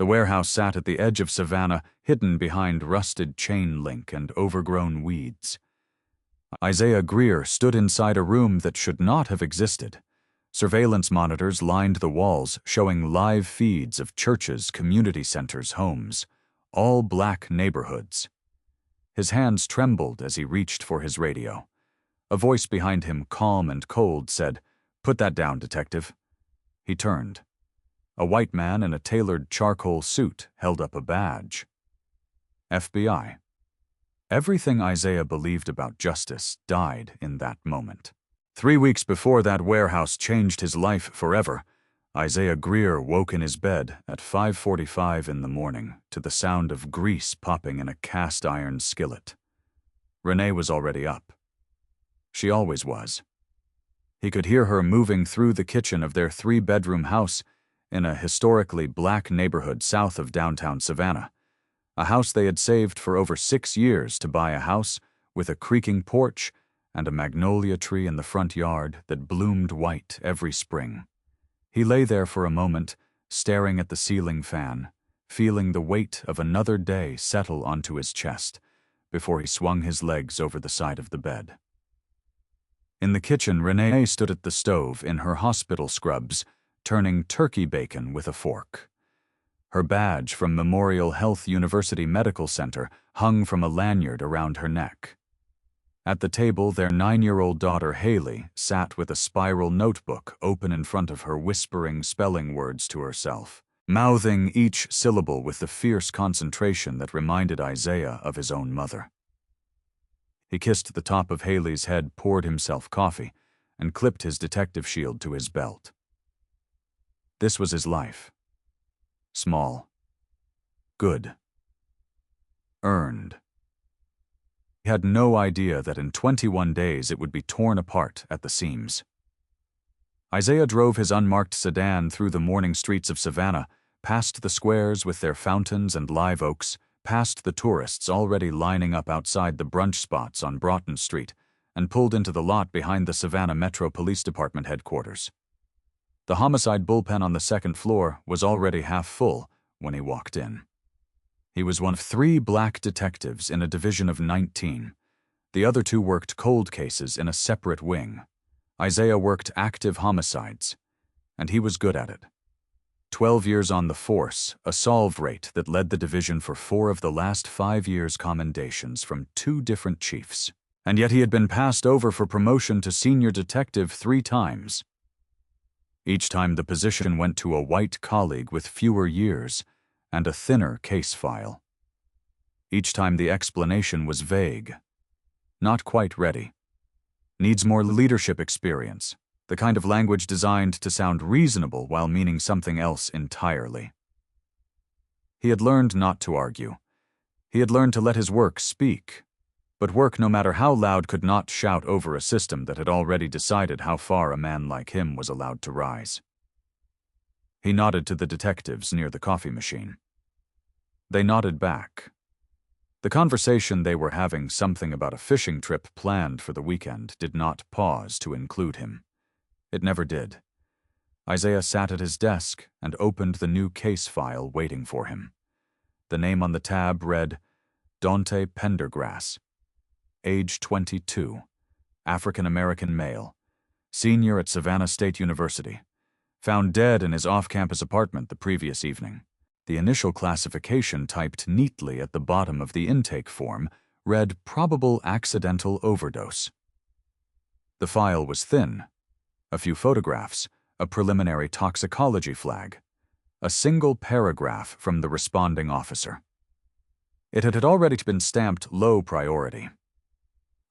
The warehouse sat at the edge of Savannah, hidden behind rusted chain link and overgrown weeds. Isaiah Greer stood inside a room that should not have existed. Surveillance monitors lined the walls, showing live feeds of churches, community centers, homes, all black neighborhoods. His hands trembled as he reached for his radio. A voice behind him, calm and cold, said, "Put that down, detective." He turned. A white man in a tailored charcoal suit held up a badge. FBI. Everything Isaiah believed about justice died in that moment. 3 weeks before that warehouse changed his life forever, Isaiah Greer woke in his bed at 5:45 in the morning to the sound of grease popping in a cast-iron skillet. Renee was already up. She always was. He could hear her moving through the kitchen of their 3-bedroom house in a historically black neighborhood south of downtown Savannah, a house they had saved for over 6 years to buy a house with a creaking porch and a magnolia tree in the front yard that bloomed white every spring. He lay there for a moment, staring at the ceiling fan, feeling the weight of another day settle onto his chest before he swung his legs over the side of the bed. In the kitchen, Renee stood at the stove in her hospital scrubs, turning turkey bacon with a fork. Her badge from Memorial Health University Medical Center hung from a lanyard around her neck. At the table, their 9-year-old daughter Haley sat with a spiral notebook open in front of her, whispering spelling words to herself, mouthing each syllable with the fierce concentration that reminded Isaiah of his own mother. He kissed the top of Haley's head, poured himself coffee, and clipped his detective shield to his belt. This was his life. Small. Good. Earned. He had no idea that in 21 days it would be torn apart at the seams. Isaiah drove his unmarked sedan through the morning streets of Savannah, past the squares with their fountains and live oaks, past the tourists already lining up outside the brunch spots on Broughton Street, and pulled into the lot behind the Savannah Metro Police Department headquarters. The homicide bullpen on the 2nd floor was already half full when he walked in. He was one of 3 black detectives in a division of 19. The other 2 worked cold cases in a separate wing. Isaiah worked active homicides, and he was good at it. 12 years on the force, a solve rate that led the division for 4 of the last 5 years' commendations from 2 different chiefs. And yet he had been passed over for promotion to senior detective 3 times. Each time the position went to a white colleague with fewer years and a thinner case file. Each time the explanation was vague. Not quite ready. Needs more leadership experience, the kind of language designed to sound reasonable while meaning something else entirely. He had learned not to argue. He had learned to let his work speak. But work, no matter how loud, could not shout over a system that had already decided how far a man like him was allowed to rise. He nodded to the detectives near the coffee machine. They nodded back. The conversation they were having, something about a fishing trip planned for the weekend, did not pause to include him. It never did. Isaiah sat at his desk and opened the new case file waiting for him. The name on the tab read, Dante Pendergrass. Age 22, African-American male, senior at Savannah State University, found dead in his off-campus apartment the previous evening. The initial classification typed neatly at the bottom of the intake form read probable accidental overdose. The file was thin. A few photographs, a preliminary toxicology flag, a single paragraph from the responding officer. It had already been stamped low priority.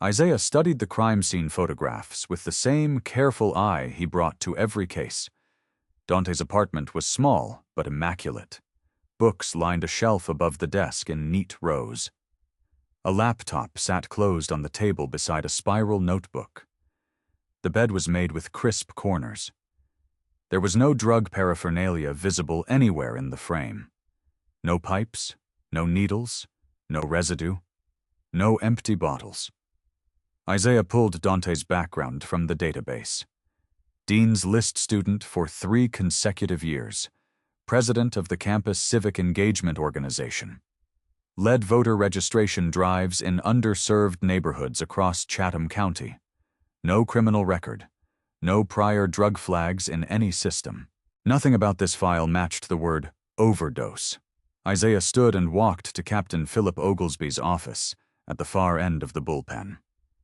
Isaiah studied the crime scene photographs with the same careful eye he brought to every case. Dante's apartment was small but immaculate. Books lined a shelf above the desk in neat rows. A laptop sat closed on the table beside a spiral notebook. The bed was made with crisp corners. There was no drug paraphernalia visible anywhere in the frame. No pipes, no needles, no residue, no empty bottles. Isaiah pulled Dante's background from the database. Dean's List student for 3 consecutive years. president of the campus civic engagement organization. Led voter registration drives in underserved neighborhoods across Chatham County. No criminal record. No prior drug flags in any system. Nothing about this file matched the word overdose. Isaiah stood and walked to Captain Philip Oglesby's office at the far end of the bullpen.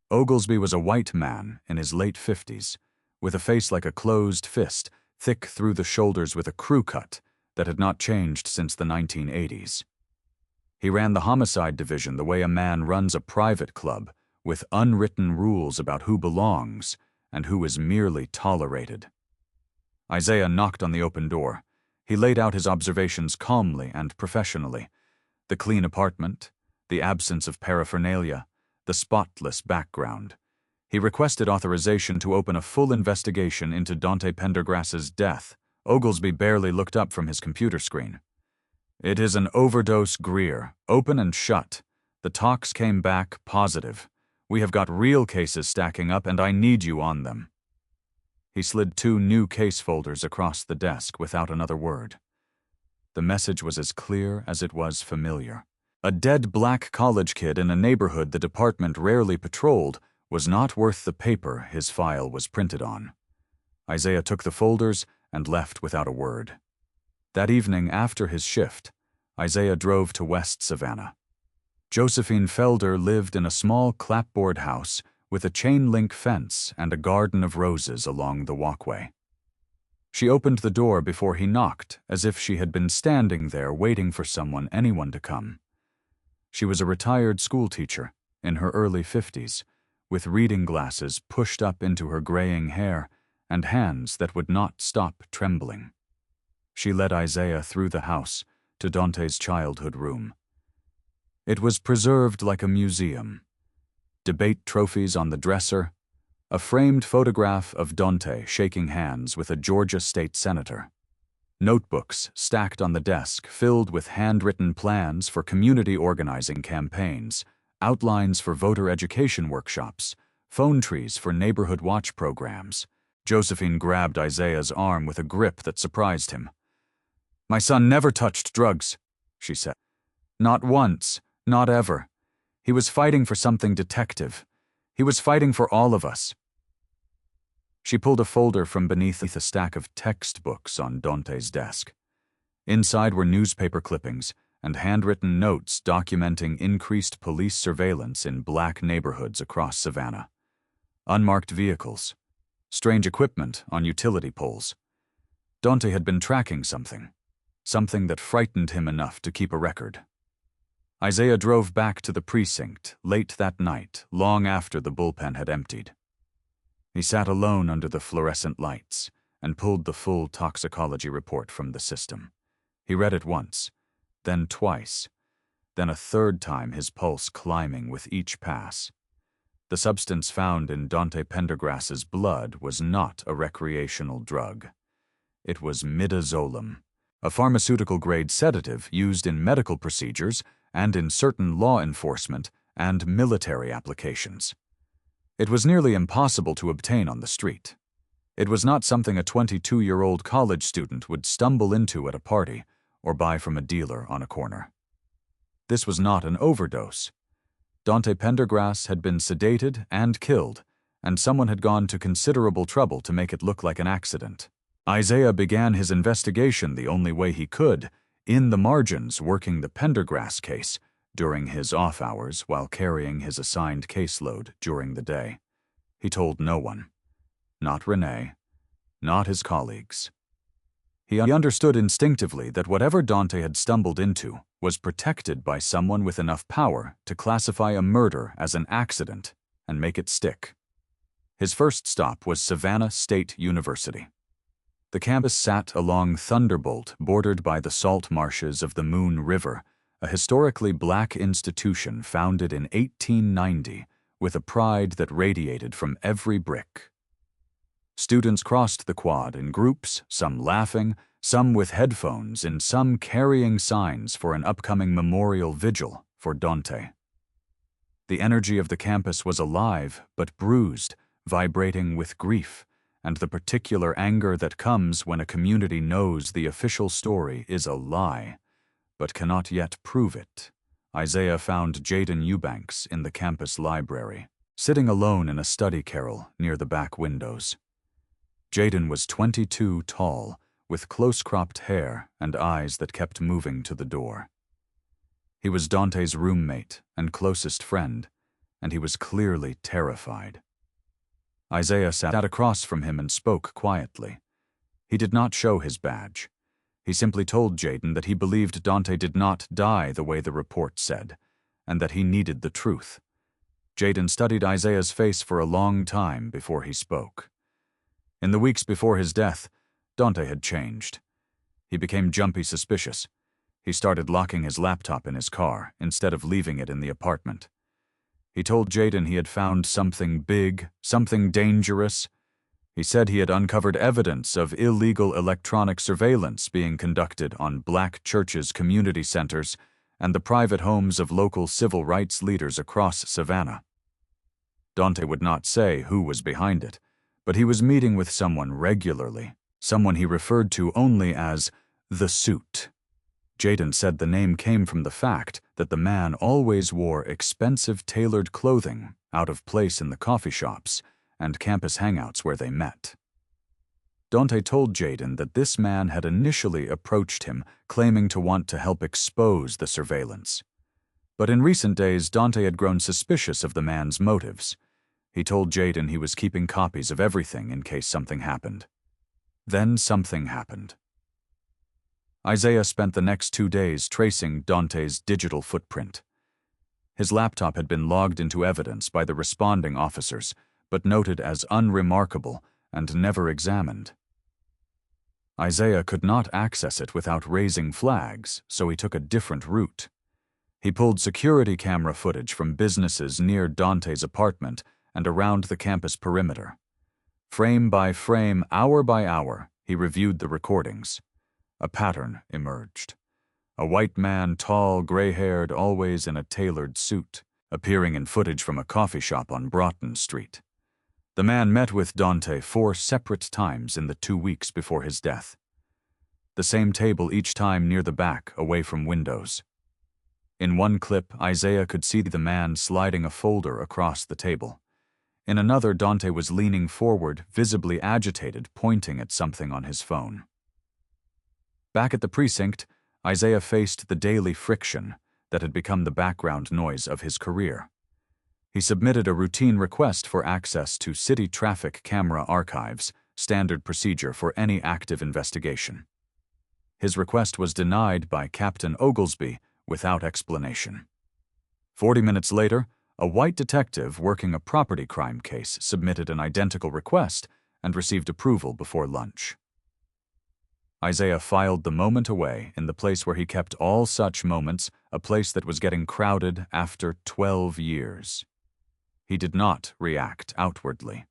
Oglesby was a white man in his late 50s, with a face like a closed fist, thick through the shoulders with a crew cut that had not changed since the 1980s. He ran the homicide division the way a man runs a private club, with unwritten rules about who belongs and who is merely tolerated. Isaiah knocked on the open door. He laid out his observations calmly and professionally. The clean apartment, the absence of paraphernalia, the spotless background. He requested authorization to open a full investigation into Dante Pendergrass's death. Oglesby barely looked up from his computer screen. "It is an overdose, Greer. Open and shut. The talks came back positive. We have got real cases stacking up, and I need you on them." He slid 2 new case folders across the desk without another word. The message was as clear as it was familiar. A dead black college kid in a neighborhood the department rarely patrolled was not worth the paper his file was printed on. Isaiah took the folders and left without a word. That evening after his shift, Isaiah drove to West Savannah. Josephine Felder lived in a small clapboard house with a chain-link fence and a garden of roses along the walkway. She opened the door before he knocked, as if she had been standing there waiting for anyone to come. She was a retired schoolteacher in her early 50s, with reading glasses pushed up into her graying hair and hands that would not stop trembling. She led Isaiah through the house to Dante's childhood room. It was preserved like a museum. Debate trophies on the dresser, a framed photograph of Dante shaking hands with a Georgia state senator, notebooks stacked on the desk filled with handwritten plans for community organizing campaigns, outlines for voter education workshops, phone trees for neighborhood watch programs. Josephine grabbed Isaiah's arm with a grip that surprised him. "My son never touched drugs," she said. "Not once, not ever. He was fighting for something detective. He was fighting for all of us." She pulled a folder from beneath a stack of textbooks on Dante's desk. Inside were newspaper clippings and handwritten notes documenting increased police surveillance in black neighborhoods across Savannah. Unmarked vehicles, strange equipment on utility poles. Dante had been tracking something that frightened him enough to keep a record. Isaiah drove back to the precinct late that night, long after the bullpen had emptied. He sat alone under the fluorescent lights and pulled the full toxicology report from the system. He read it once, then twice, then a third time, his pulse climbing with each pass. The substance found in Dante Pendergrass's blood was not a recreational drug. It was midazolam, a pharmaceutical-grade sedative used in medical procedures and in certain law enforcement and military applications. It was nearly impossible to obtain on the street. It was not something a 22-year-old college student would stumble into at a party or buy from a dealer on a corner. This was not an overdose. Dante Pendergrass had been sedated and killed, and someone had gone to considerable trouble to make it look like an accident. Isaiah began his investigation the only way he could, in the margins working the Pendergrass case during his off hours while carrying his assigned caseload during the day. He told no one. Not Renee. Not his colleagues. He understood instinctively that whatever Dante had stumbled into was protected by someone with enough power to classify a murder as an accident and make it stick. His first stop was Savannah State University. The campus sat along Thunderbolt, bordered by the salt marshes of the Moon River, a historically black institution founded in 1890 with a pride that radiated from every brick. Students crossed the quad in groups, some laughing, some with headphones, and some carrying signs for an upcoming memorial vigil for Dante. The energy of the campus was alive but bruised, vibrating with grief, and the particular anger that comes when a community knows the official story is a lie, but cannot yet prove it. Isaiah found Jaden Eubanks in the campus library, sitting alone in a study carrel near the back windows. Jaden was 22 tall, with close-cropped hair and eyes that kept moving to the door. He was Dante's roommate and closest friend, and he was clearly terrified. Isaiah sat across from him and spoke quietly. He did not show his badge. He simply told Jaden that he believed Dante did not die the way the report said, and that he needed the truth. Jaden studied Isaiah's face for a long time before he spoke. In the weeks before his death, Dante had changed. He became jumpy suspicious. He started locking his laptop in his car instead of leaving it in the apartment. He told Jaden he had found something big, something dangerous. He said he had uncovered evidence of illegal electronic surveillance being conducted on black churches' community centers and the private homes of local civil rights leaders across Savannah. Dante would not say who was behind it, but he was meeting with someone regularly, someone he referred to only as the suit. Jaden said the name came from the fact that the man always wore expensive tailored clothing out of place in the coffee shops and campus hangouts where they met. Dante told Jaden that this man had initially approached him, claiming to want to help expose the surveillance. But in recent days, Dante had grown suspicious of the man's motives. He told Jaden he was keeping copies of everything in case something happened. Then something happened. Isaiah spent the next 2 days tracing Dante's digital footprint. His laptop had been logged into evidence by the responding officers, but noted as unremarkable and never examined. Isaiah could not access it without raising flags, so he took a different route. He pulled security camera footage from businesses near Dante's apartment and around the campus perimeter. Frame by frame, hour by hour, he reviewed the recordings. A pattern emerged. A white man, tall, gray-haired, always in a tailored suit, appearing in footage from a coffee shop on Broughton Street. The man met with Dante 4 separate times in the 2 weeks before his death. The same table each time near the back, away from windows. In one clip, Isaiah could see the man sliding a folder across the table. In another, Dante was leaning forward, visibly agitated, pointing at something on his phone. Back at the precinct, Isaiah faced the daily friction that had become the background noise of his career. He submitted a routine request for access to city traffic camera archives, standard procedure for any active investigation. His request was denied by Captain Oglesby without explanation. 40 minutes later, a white detective working a property crime case submitted an identical request and received approval before lunch. Isaiah filed the moment away in the place where he kept all such moments, a place that was getting crowded after 12 years. He did not react outwardly.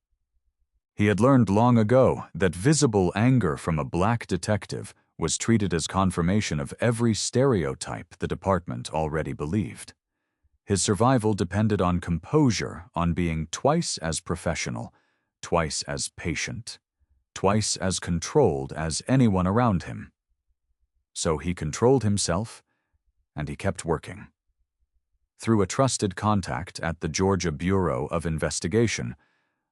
He had learned long ago that visible anger from a black detective was treated as confirmation of every stereotype the department already believed. His survival depended on composure, on being twice as professional, twice as patient, twice as controlled as anyone around him. So he controlled himself, and he kept working. Through a trusted contact at the Georgia Bureau of Investigation,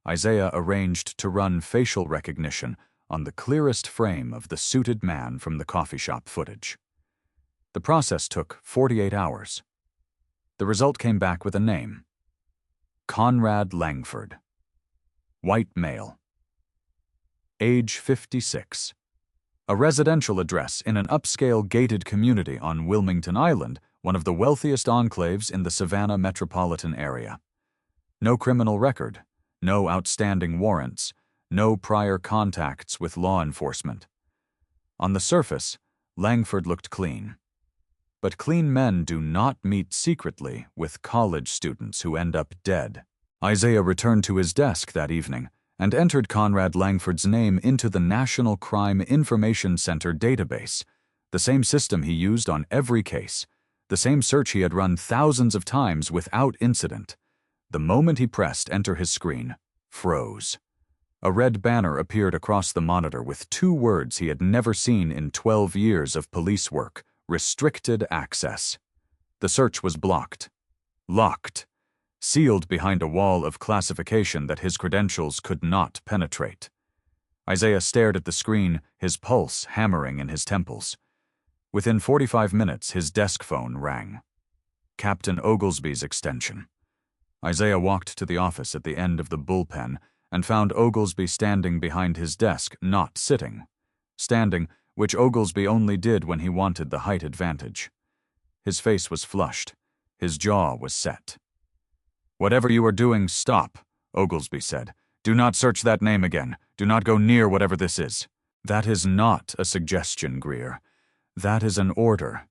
Isaiah arranged to run facial recognition on the clearest frame of the suited man from the coffee shop footage. The process took 48 hours. The result came back with a name: Conrad Langford. White male. Age 56. A residential address in an upscale gated community on Wilmington Island, one of the wealthiest enclaves in the Savannah metropolitan area. No criminal record, no outstanding warrants, no prior contacts with law enforcement. On the surface, Langford looked clean. But clean men do not meet secretly with college students who end up dead. Isaiah returned to his desk that evening and entered Conrad Langford's name into the National Crime Information Center database, the same system he used on every case, the same search he had run thousands of times without incident. The moment he pressed enter, his screen froze. A red banner appeared across the monitor with 2 words he had never seen in 12 years of police work: restricted access. The search was blocked, locked, sealed behind a wall of classification that his credentials could not penetrate. Isaiah stared at the screen, his pulse hammering in his temples. Within 45 minutes, his desk phone rang. Captain Oglesby's extension. Isaiah walked to the office at the end of the bullpen and found Oglesby standing behind his desk, not sitting. Standing, which Oglesby only did when he wanted the height advantage. His face was flushed. His jaw was set. "Whatever you are doing, stop," Oglesby said. "Do not search that name again. Do not go near whatever this is." "That is not a suggestion, Greer. That is an order."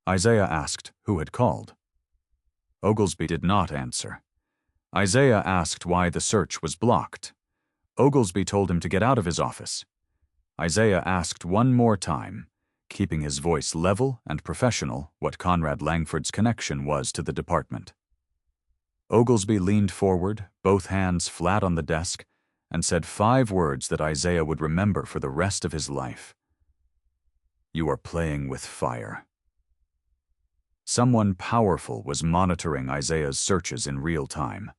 Isaiah asked who had called. Oglesby did not answer. Isaiah asked why the search was blocked. Oglesby told him to get out of his office. Isaiah asked one more time, keeping his voice level and professional, what Conrad Langford's connection was to the department. Oglesby leaned forward, both hands flat on the desk, and said 5 words that Isaiah would remember for the rest of his life. "You are playing with fire." Someone powerful was monitoring Isaiah's searches in real time.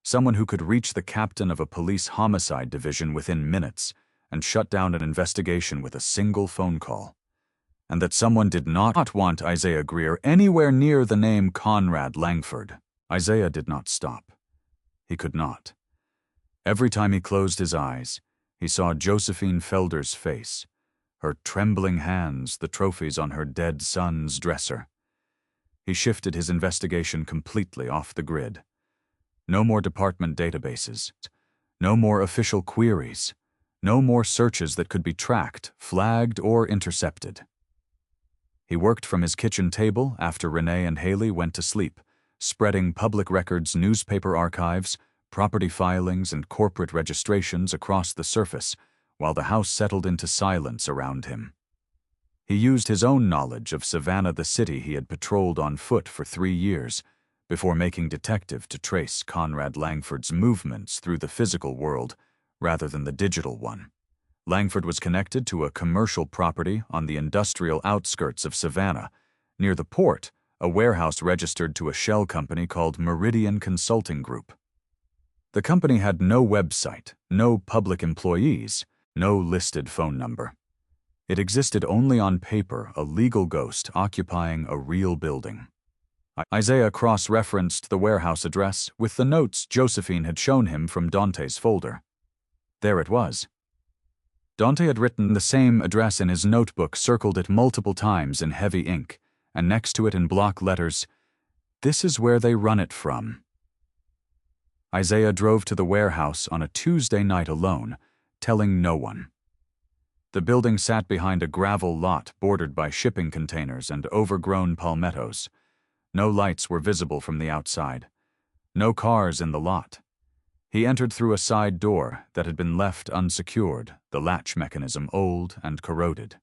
Someone who could reach the captain of a police homicide division within minutes and shut down an investigation with a single phone call. And that someone did not want Isaiah Greer anywhere near the name Conrad Langford. Isaiah did not stop. He could not. Every time he closed his eyes, he saw Josephine Felder's face, her trembling hands, the trophies on her dead son's dresser. He shifted his investigation completely off the grid. No more department databases. No more official queries. No more searches that could be tracked, flagged, or intercepted. He worked from his kitchen table after Renee and Haley went to sleep, spreading public records, newspaper archives, property filings, and corporate registrations across the surface, while the house settled into silence around him. He used his own knowledge of Savannah, the city he had patrolled on foot for 3 years, before making detective to trace Conrad Langford's movements through the physical world rather than the digital one. Langford was connected to a commercial property on the industrial outskirts of Savannah. Near the port, a warehouse registered to a shell company called Meridian Consulting Group. The company had no website, no public employees, no listed phone number. It existed only on paper, a legal ghost occupying a real building. Isaiah cross-referenced the warehouse address with the notes Josephine had shown him from Dante's folder. There it was. Dante had written the same address in his notebook, circled it multiple times in heavy ink, and next to it in block letters, "This is where they run it from." Isaiah drove to the warehouse on a Tuesday night alone, telling no one. The building sat behind a gravel lot bordered by shipping containers and overgrown palmettos. No lights were visible from the outside. No cars in the lot. He entered through a side door that had been left unsecured, the latch mechanism old and corroded.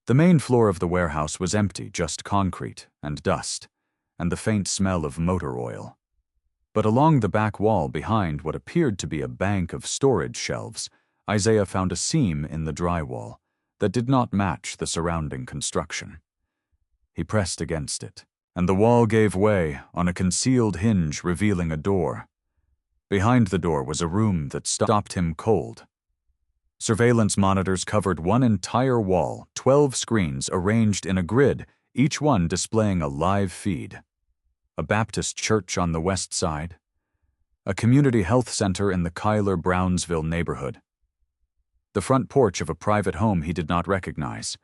The main floor of the warehouse was empty, just concrete and dust, and the faint smell of motor oil. But along the back wall behind what appeared to be a bank of storage shelves, Isaiah found a seam in the drywall that did not match the surrounding construction. He pressed against it, and the wall gave way on a concealed hinge revealing a door. Behind the door was a room that stopped him cold. Surveillance monitors covered one entire wall, 12 screens arranged in a grid, each one displaying a live feed. A Baptist church on the west side. A community health center in the Kyler-Brownsville neighborhood. The front porch of a private home he did not recognize.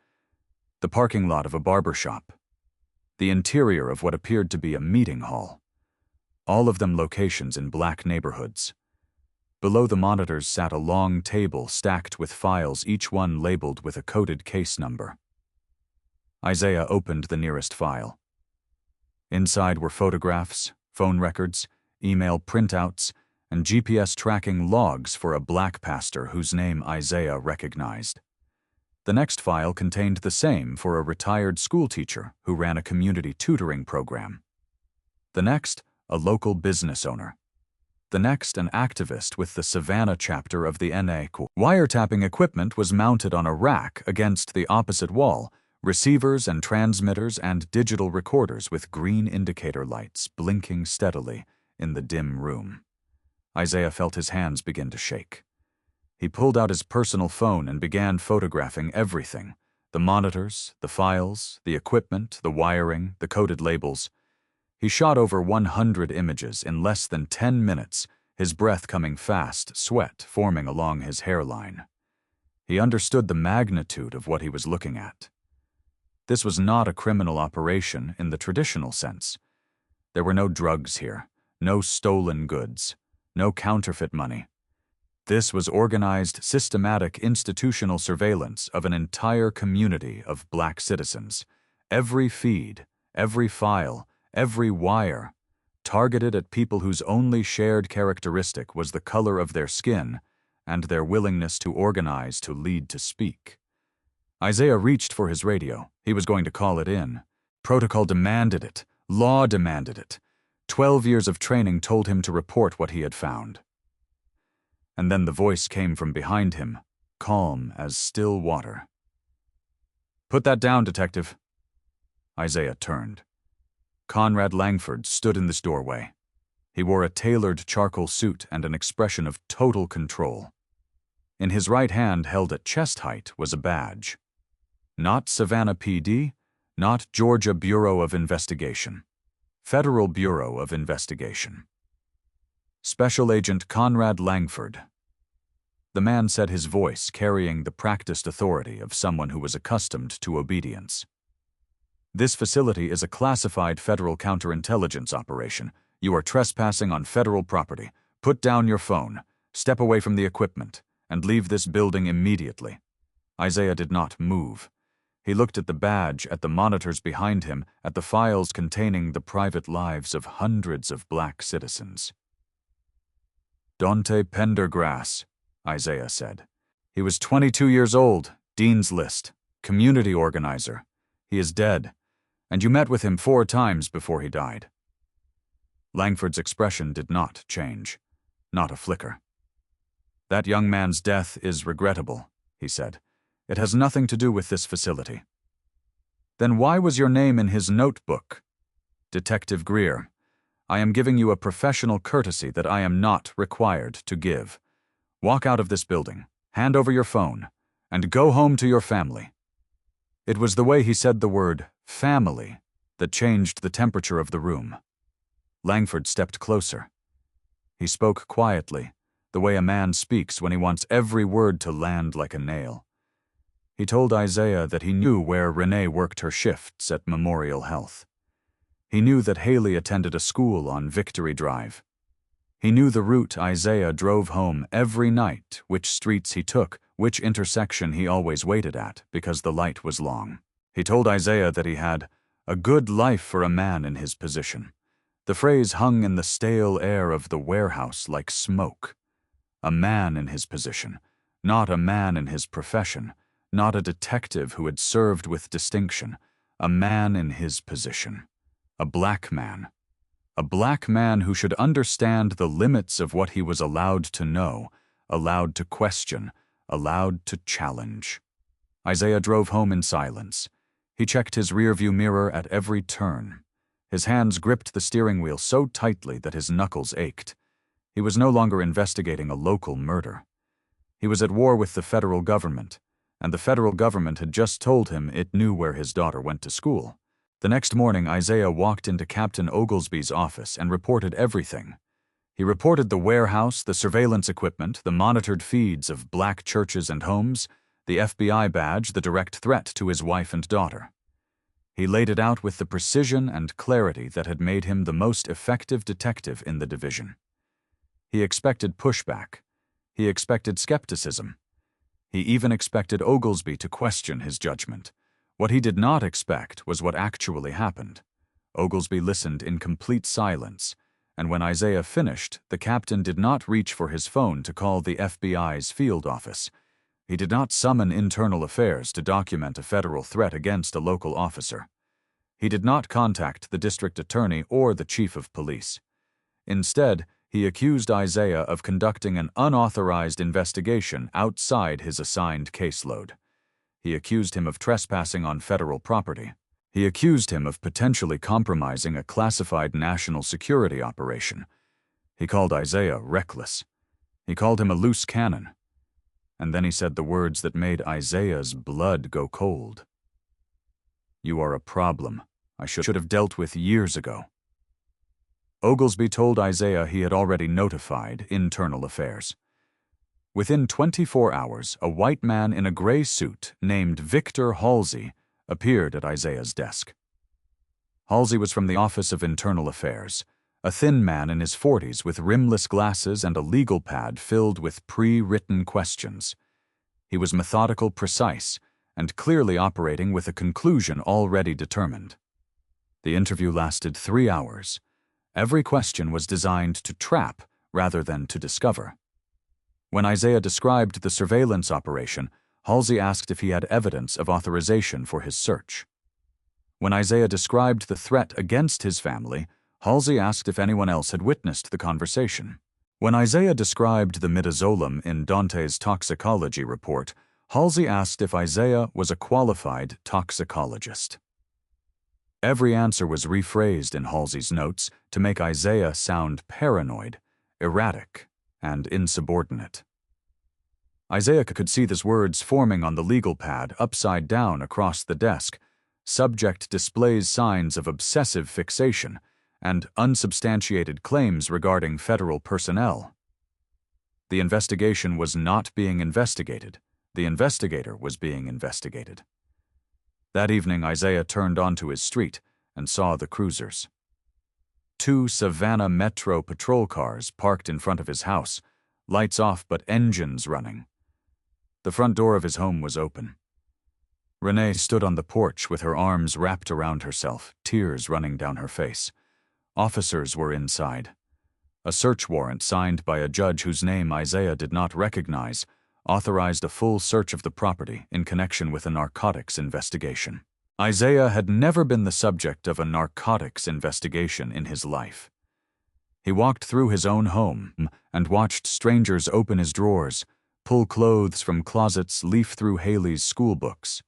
The parking lot of a barber shop. The interior of what appeared to be a meeting hall. All of them locations in black neighborhoods. Below the monitors sat a long table stacked with files, each one labeled with a coded case number. Isaiah opened the nearest file. Inside were photographs, phone records, email printouts, and GPS tracking logs for a black pastor whose name Isaiah recognized. The next file contained the same for a retired schoolteacher who ran a community tutoring program. The next, a local business owner. The next, an activist with the Savannah chapter of the NA. Wiretapping equipment was mounted on a rack against the opposite wall, receivers and transmitters and digital recorders with green indicator lights blinking steadily in the dim room. Isaiah felt his hands begin to shake. He pulled out his personal phone and began photographing everything: the monitors, the files, the equipment, the wiring, the coded labels. He shot over 100 images in less than 10 minutes, his breath coming fast, sweat forming along his hairline. He understood the magnitude of what he was looking at. This was not a criminal operation in the traditional sense. There were no drugs here, no stolen goods, no counterfeit money. This was organized, systematic, institutional surveillance of an entire community of black citizens. Every feed, every file, every wire, targeted at people whose only shared characteristic was the color of their skin and their willingness to organize to lead to speak. Isaiah reached for his radio. He was going to call it in. Protocol demanded it. Law demanded it. 12 years of training told him to report what he had found. And then the voice came from behind him, calm as still water. "Put that down, detective." Isaiah turned. Conrad Langford stood in this doorway. He wore a tailored charcoal suit and an expression of total control. In his right hand, held at chest height, was a badge. Not Savannah PD, not Georgia Bureau of Investigation. Federal Bureau of Investigation. Special Agent Conrad Langford. The man said, his voice carrying the practiced authority of someone who was accustomed to obedience. "This facility is a classified federal counterintelligence operation. You are trespassing on federal property. Put down your phone, step away from the equipment, and leave this building immediately." Isaiah did not move. He looked at the badge, at the monitors behind him, at the files containing the private lives of hundreds of black citizens. "Dante Pendergrass," Isaiah said. "He was 22 years old, Dean's List, community organizer. He is dead, and you met with him 4 times before he died." Langford's expression did not change, not a flicker. "That young man's death is regrettable," he said. "It has nothing to do with this facility." "Then why was your name in his notebook?" "Detective Greer, I am giving you a professional courtesy that I am not required to give. Walk out of this building, hand over your phone, and go home to your family." It was the way he said the word family that changed the temperature of the room. Langford stepped closer. He spoke quietly, the way a man speaks when he wants every word to land like a nail. He told Isaiah that he knew where Renee worked her shifts at Memorial Health. He knew that Haley attended a school on Victory Drive. He knew the route Isaiah drove home every night, which streets he took, which intersection he always waited at because the light was long. He told Isaiah that he had a good life for a man in his position. The phrase hung in the stale air of the warehouse like smoke. A man in his position, not a man in his profession, not a detective who had served with distinction, a man in his position. A black man. A black man who should understand the limits of what he was allowed to know, allowed to question, allowed to challenge. Isaiah drove home in silence. He checked his rearview mirror at every turn. His hands gripped the steering wheel so tightly that his knuckles ached. He was no longer investigating a local murder. He was at war with the federal government, and the federal government had just told him it knew where his daughter went to school. The next morning, Isaiah walked into Captain Oglesby's office and reported everything. He reported the warehouse, the surveillance equipment, the monitored feeds of black churches and homes, the FBI badge, the direct threat to his wife and daughter. He laid it out with the precision and clarity that had made him the most effective detective in the division. He expected pushback. He expected skepticism. He even expected Oglesby to question his judgment. What he did not expect was what actually happened. Oglesby listened in complete silence, and when Isaiah finished, the captain did not reach for his phone to call the FBI's field office. He did not summon internal affairs to document a federal threat against a local officer. He did not contact the district attorney or the chief of police. Instead, he accused Isaiah of conducting an unauthorized investigation outside his assigned caseload. He accused him of trespassing on federal property. He accused him of potentially compromising a classified national security operation. He called Isaiah reckless. He called him a loose cannon. And then he said the words that made Isaiah's blood go cold. "You are a problem I should have dealt with years ago." Oglesby told Isaiah he had already notified Internal Affairs. Within 24 hours, a white man in a gray suit named Victor Halsey appeared at Isaiah's desk. Halsey was from the Office of Internal Affairs, a thin man in his 40s with rimless glasses and a legal pad filled with pre-written questions. He was methodical, precise, and clearly operating with a conclusion already determined. The interview lasted 3 hours. Every question was designed to trap rather than to discover. When Isaiah described the surveillance operation, Halsey asked if he had evidence of authorization for his search. When Isaiah described the threat against his family, Halsey asked if anyone else had witnessed the conversation. When Isaiah described the midazolam in Dante's toxicology report, Halsey asked if Isaiah was a qualified toxicologist. Every answer was rephrased in Halsey's notes to make Isaiah sound paranoid, erratic, and insubordinate. Isaiah could see these words forming on the legal pad upside down across the desk. Subject displays signs of obsessive fixation and unsubstantiated claims regarding federal personnel. The investigation was not being investigated. The investigator was being investigated. That evening, Isaiah turned onto his street and saw the cruisers. 2 Savannah Metro patrol cars parked in front of his house, lights off but engines running. The front door of his home was open. Renee stood on the porch with her arms wrapped around herself, tears running down her face. Officers were inside. A search warrant signed by a judge whose name Isaiah did not recognize authorized a full search of the property in connection with a narcotics investigation. Isaiah had never been the subject of a narcotics investigation in his life. He walked through his own home and watched strangers open his drawers, pull clothes from closets, leaf through Haley's school books.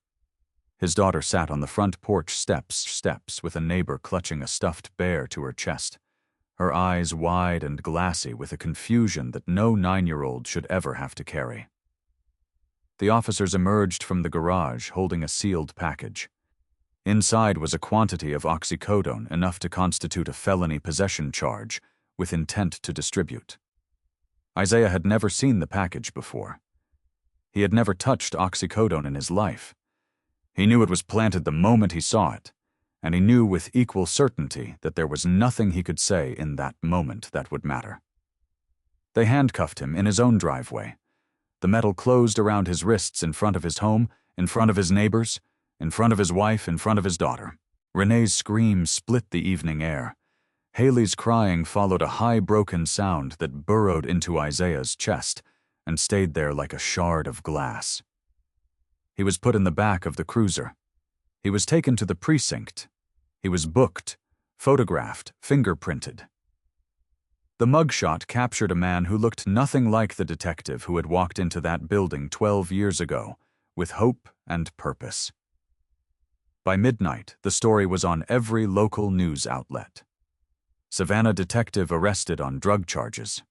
His daughter sat on the front porch steps with a neighbor clutching a stuffed bear to her chest, her eyes wide and glassy with a confusion that no 9-year-old should ever have to carry. The officers emerged from the garage holding a sealed package. Inside was a quantity of oxycodone enough to constitute a felony possession charge with intent to distribute. Isaiah had never seen the package before. He had never touched oxycodone in his life. He knew it was planted the moment he saw it, and he knew with equal certainty that there was nothing he could say in that moment that would matter. They handcuffed him in his own driveway. The metal closed around his wrists in front of his home, in front of his neighbors, in front of his wife, in front of his daughter. Renee's scream split the evening air. Haley's crying followed a high broken sound that burrowed into Isaiah's chest and stayed there like a shard of glass. He was put in the back of the cruiser. He was taken to the precinct. He was booked, photographed, fingerprinted. The mugshot captured a man who looked nothing like the detective who had walked into that building 12 years ago, with hope and purpose. By midnight, the story was on every local news outlet. Savannah detective arrested on drug charges.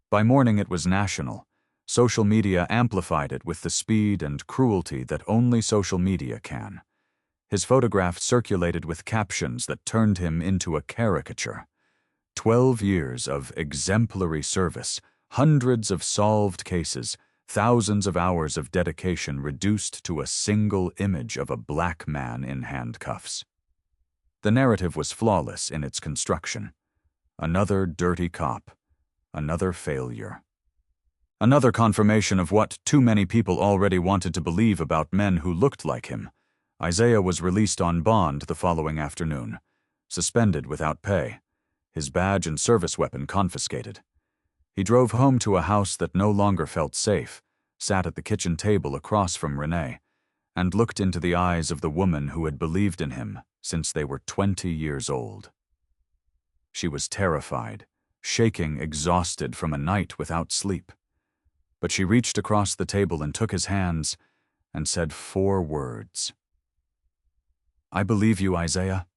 By morning, it was national. Social media amplified it with the speed and cruelty that only social media can. His photograph circulated with captions that turned him into a caricature. 12 years of exemplary service, hundreds of solved cases, thousands of hours of dedication reduced to a single image of a black man in handcuffs. The narrative was flawless in its construction. Another dirty cop. Another failure. Another confirmation of what too many people already wanted to believe about men who looked like him. Isaiah was released on bond the following afternoon, suspended without pay, his badge and service weapon confiscated. He drove home to a house that no longer felt safe, sat at the kitchen table across from Renee, and looked into the eyes of the woman who had believed in him since they were 20 years old. She was terrified, shaking, exhausted from a night without sleep. But she reached across the table and took his hands and said 4 words. "I believe you, Isaiah."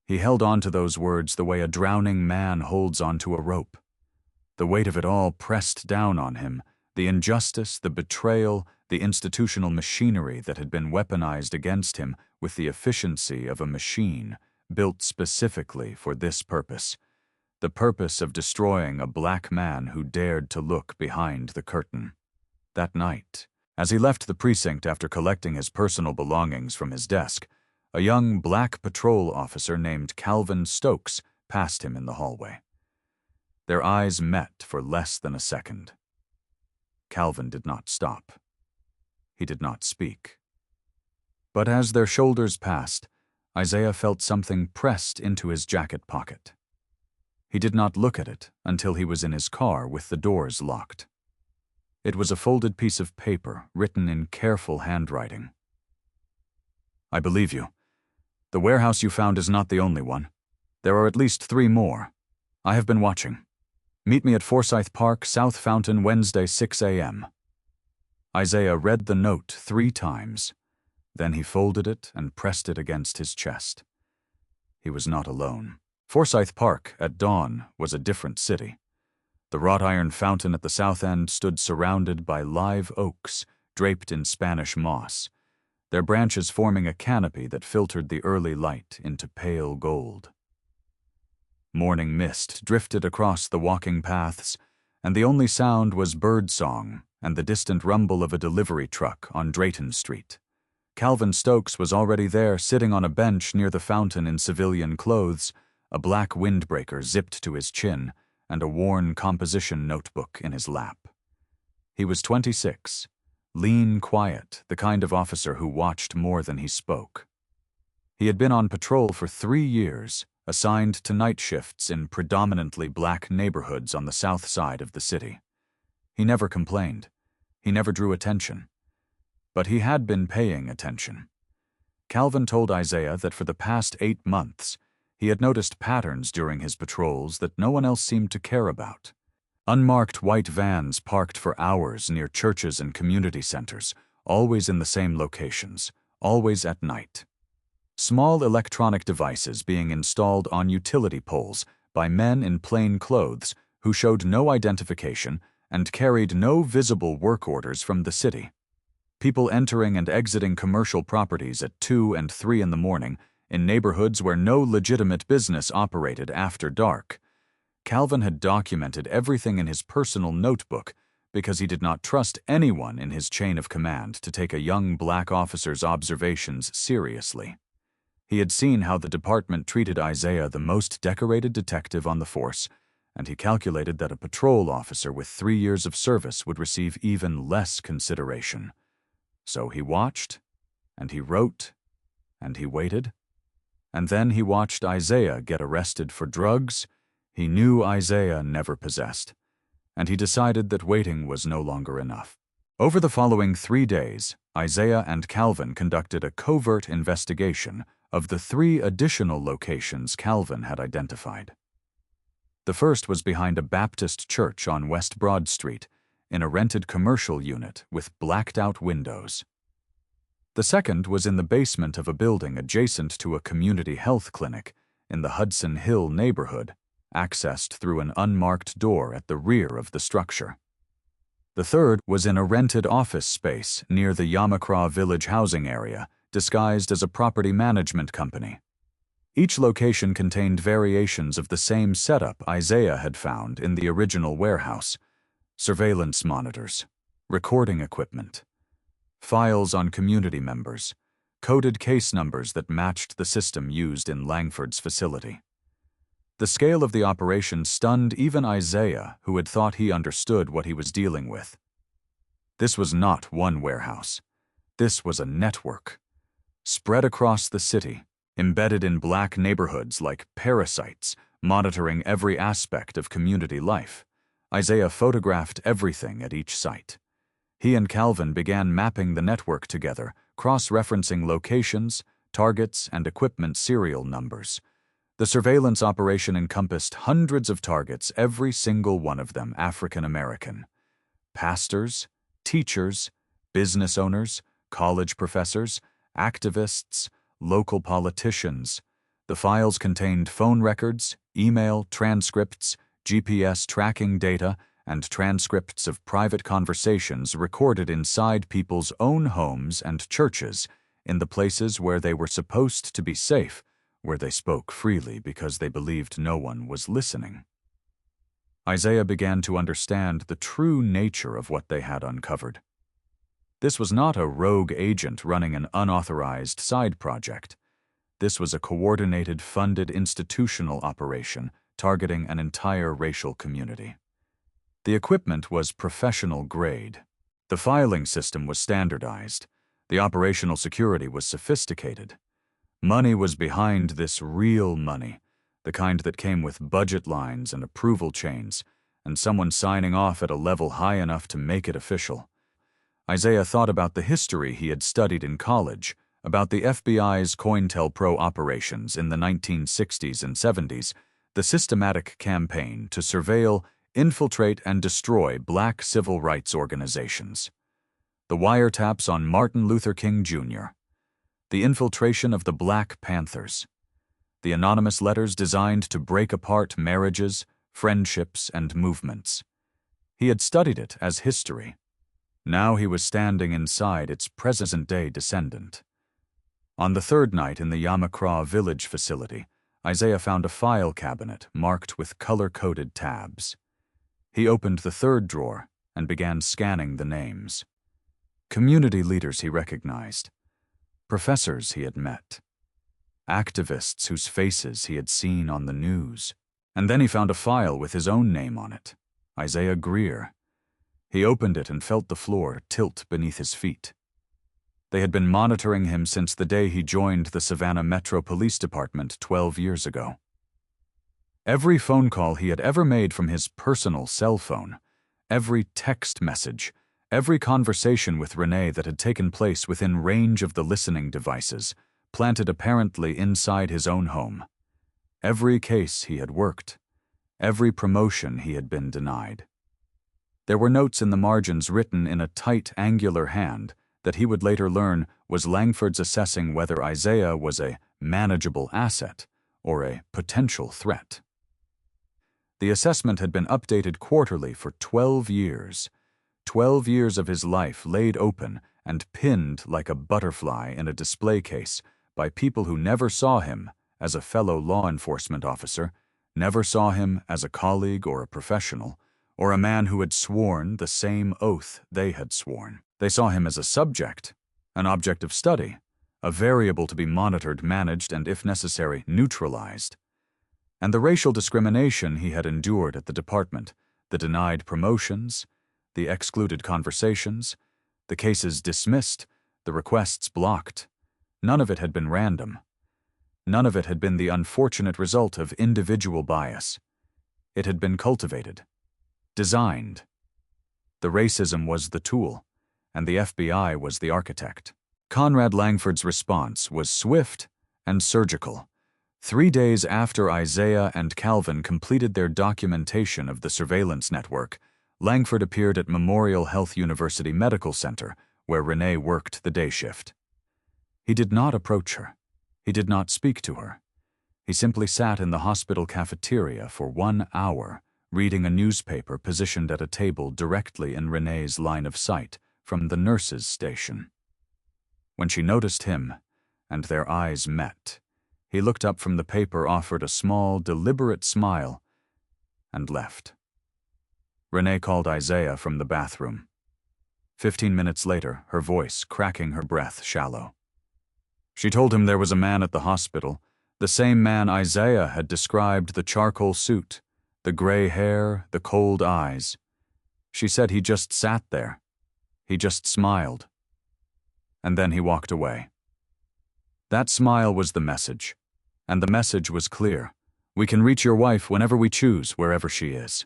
He held on to those words the way a drowning man holds onto a rope. The weight of it all pressed down on him, the injustice, the betrayal, the institutional machinery that had been weaponized against him with the efficiency of a machine built specifically for this purpose, the purpose of destroying a black man who dared to look behind the curtain. That night, as he left the precinct after collecting his personal belongings from his desk, a young black patrol officer named Calvin Stokes passed him in the hallway. Their eyes met for less than a second. Calvin did not stop. He did not speak. But as their shoulders passed, Isaiah felt something pressed into his jacket pocket. He did not look at it until he was in his car with the doors locked. It was a folded piece of paper written in careful handwriting. "I believe you. The warehouse you found is not the only one. There are at least 3 more. I have been watching. Meet me at Forsyth Park, South Fountain, Wednesday, 6 a.m. Isaiah read the note 3 times. Then he folded it and pressed it against his chest. He was not alone. Forsyth Park, at dawn, was a different city. The wrought iron fountain at the south end stood surrounded by live oaks draped in Spanish moss, their branches forming a canopy that filtered the early light into pale gold. Morning mist drifted across the walking paths, and the only sound was bird song and the distant rumble of a delivery truck on Drayton Street. Calvin Stokes was already there, sitting on a bench near the fountain in civilian clothes, a black windbreaker zipped to his chin, and a worn composition notebook in his lap. He was 26, lean, quiet, the kind of officer who watched more than he spoke. He had been on patrol for 3 years, assigned to night shifts in predominantly black neighborhoods on the south side of the city. He never complained. He never drew attention. But he had been paying attention. Calvin told Isaiah that for the past 8 months, he had noticed patterns during his patrols that no one else seemed to care about. Unmarked white vans parked for hours near churches and community centers, always in the same locations, always at night. Small electronic devices being installed on utility poles by men in plain clothes who showed no identification and carried no visible work orders from the city. People entering and exiting commercial properties at 2 and 3 in the morning in neighborhoods where no legitimate business operated after dark. Calvin had documented everything in his personal notebook because he did not trust anyone in his chain of command to take a young black officer's observations seriously. He had seen how the department treated Isaiah, the most decorated detective on the force, and he calculated that a patrol officer with 3 years of service would receive even less consideration. So he watched, and he wrote, and he waited, and then he watched Isaiah get arrested for drugs he knew Isaiah never possessed, and he decided that waiting was no longer enough. Over the following 3 days, Isaiah and Calvin conducted a covert investigation of the 3 additional locations Calvin had identified. The first was behind a Baptist church on West Broad Street, in a rented commercial unit with blacked-out windows. The second was in the basement of a building adjacent to a community health clinic in the Hudson Hill neighborhood, accessed through an unmarked door at the rear of the structure. The third was in a rented office space near the Yamacraw Village housing area, disguised as a property management company. Each location contained variations of the same setup Isaiah had found in the original warehouse: surveillance monitors, recording equipment, files on community members, coded case numbers that matched the system used in Langford's facility. The scale of the operation stunned even Isaiah, who had thought he understood what he was dealing with. This was not one warehouse. This was a network, spread across the city, embedded in black neighborhoods like parasites, monitoring every aspect of community life. Isaiah photographed everything at each site. He and Calvin began mapping the network together, cross-referencing locations, targets, and equipment serial numbers. The surveillance operation encompassed hundreds of targets, every single one of them African American. Pastors, teachers, business owners, college professors, activists, local politicians. The files contained phone records, email, transcripts, GPS tracking data, and transcripts of private conversations recorded inside people's own homes and churches, in the places where they were supposed to be safe, where they spoke freely because they believed no one was listening. Isaiah began to understand the true nature of what they had uncovered. This was not a rogue agent running an unauthorized side project. This was a coordinated, funded institutional operation targeting an entire racial community. The equipment was professional grade. The filing system was standardized. The operational security was sophisticated. Money was behind this, real money, the kind that came with budget lines and approval chains, and someone signing off at a level high enough to make it official. Isaiah thought about the history he had studied in college, about the FBI's COINTELPRO operations in the 1960s and 70s, the systematic campaign to surveil, infiltrate, and destroy black civil rights organizations. The wiretaps on Martin Luther King Jr., the infiltration of the Black Panthers, the anonymous letters designed to break apart marriages, friendships, and movements. He had studied it as history. Now he was standing inside its present-day descendant. On the third night in the Yamakra village facility, Isaiah found a file cabinet marked with color-coded tabs. He opened the third drawer and began scanning the names. Community leaders he recognized, professors he had met, activists whose faces he had seen on the news. And then he found a file with his own name on it, Isaiah Greer. He opened it and felt the floor tilt beneath his feet. They had been monitoring him since the day he joined the Savannah Metro Police Department 12 years ago. Every phone call he had ever made from his personal cell phone, every text message, every conversation with Renee that had taken place within range of the listening devices, planted apparently inside his own home. Every case he had worked, every promotion he had been denied. There were notes in the margins written in a tight, angular hand that he would later learn was Langford's assessing whether Isaiah was a manageable asset or a potential threat. The assessment had been updated quarterly for 12 years. 12 years of his life laid open and pinned like a butterfly in a display case by people who never saw him as a fellow law enforcement officer, never saw him as a colleague or a professional, or a man who had sworn the same oath they had sworn. They saw him as a subject, an object of study, a variable to be monitored, managed, and, if necessary, neutralized. And the racial discrimination he had endured at the department, the denied promotions, the excluded conversations, the cases dismissed, the requests blocked, none of it had been random. None of it had been the unfortunate result of individual bias. It had been cultivated, designed. The racism was the tool, and the FBI was the architect. Conrad Langford's response was swift and surgical. 3 days after Isaiah and Calvin completed their documentation of the surveillance network, Langford appeared at Memorial Health University Medical Center, where Renee worked the day shift. He did not approach her. He did not speak to her. He simply sat in the hospital cafeteria for 1 hour, reading a newspaper positioned at a table directly in Renee's line of sight from the nurse's station. When she noticed him, and their eyes met, he looked up from the paper, offered a small, deliberate smile, and left. Renee called Isaiah from the bathroom. 15 minutes later, her voice cracking, her breath shallow. She told him there was a man at the hospital, the same man Isaiah had described, the charcoal suit, the gray hair, the cold eyes. She said he just sat there. He just smiled. And then he walked away. That smile was the message, and the message was clear. We can reach your wife whenever we choose, wherever she is.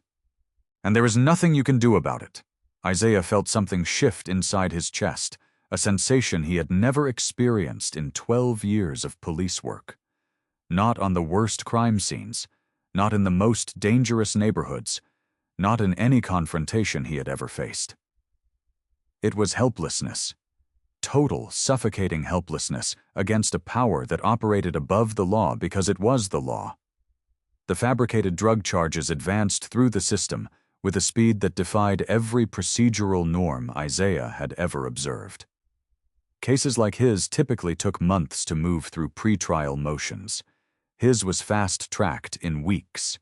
And there is nothing you can do about it. Isaiah felt something shift inside his chest, a sensation he had never experienced in 12 years of police work. Not on the worst crime scenes, not in the most dangerous neighborhoods, not in any confrontation he had ever faced. It was helplessness. Total, suffocating helplessness against a power that operated above the law because it was the law. The fabricated drug charges advanced through the system with a speed that defied every procedural norm Isaiah had ever observed. Cases like his typically took months to move through pretrial motions. His was fast-tracked in weeks.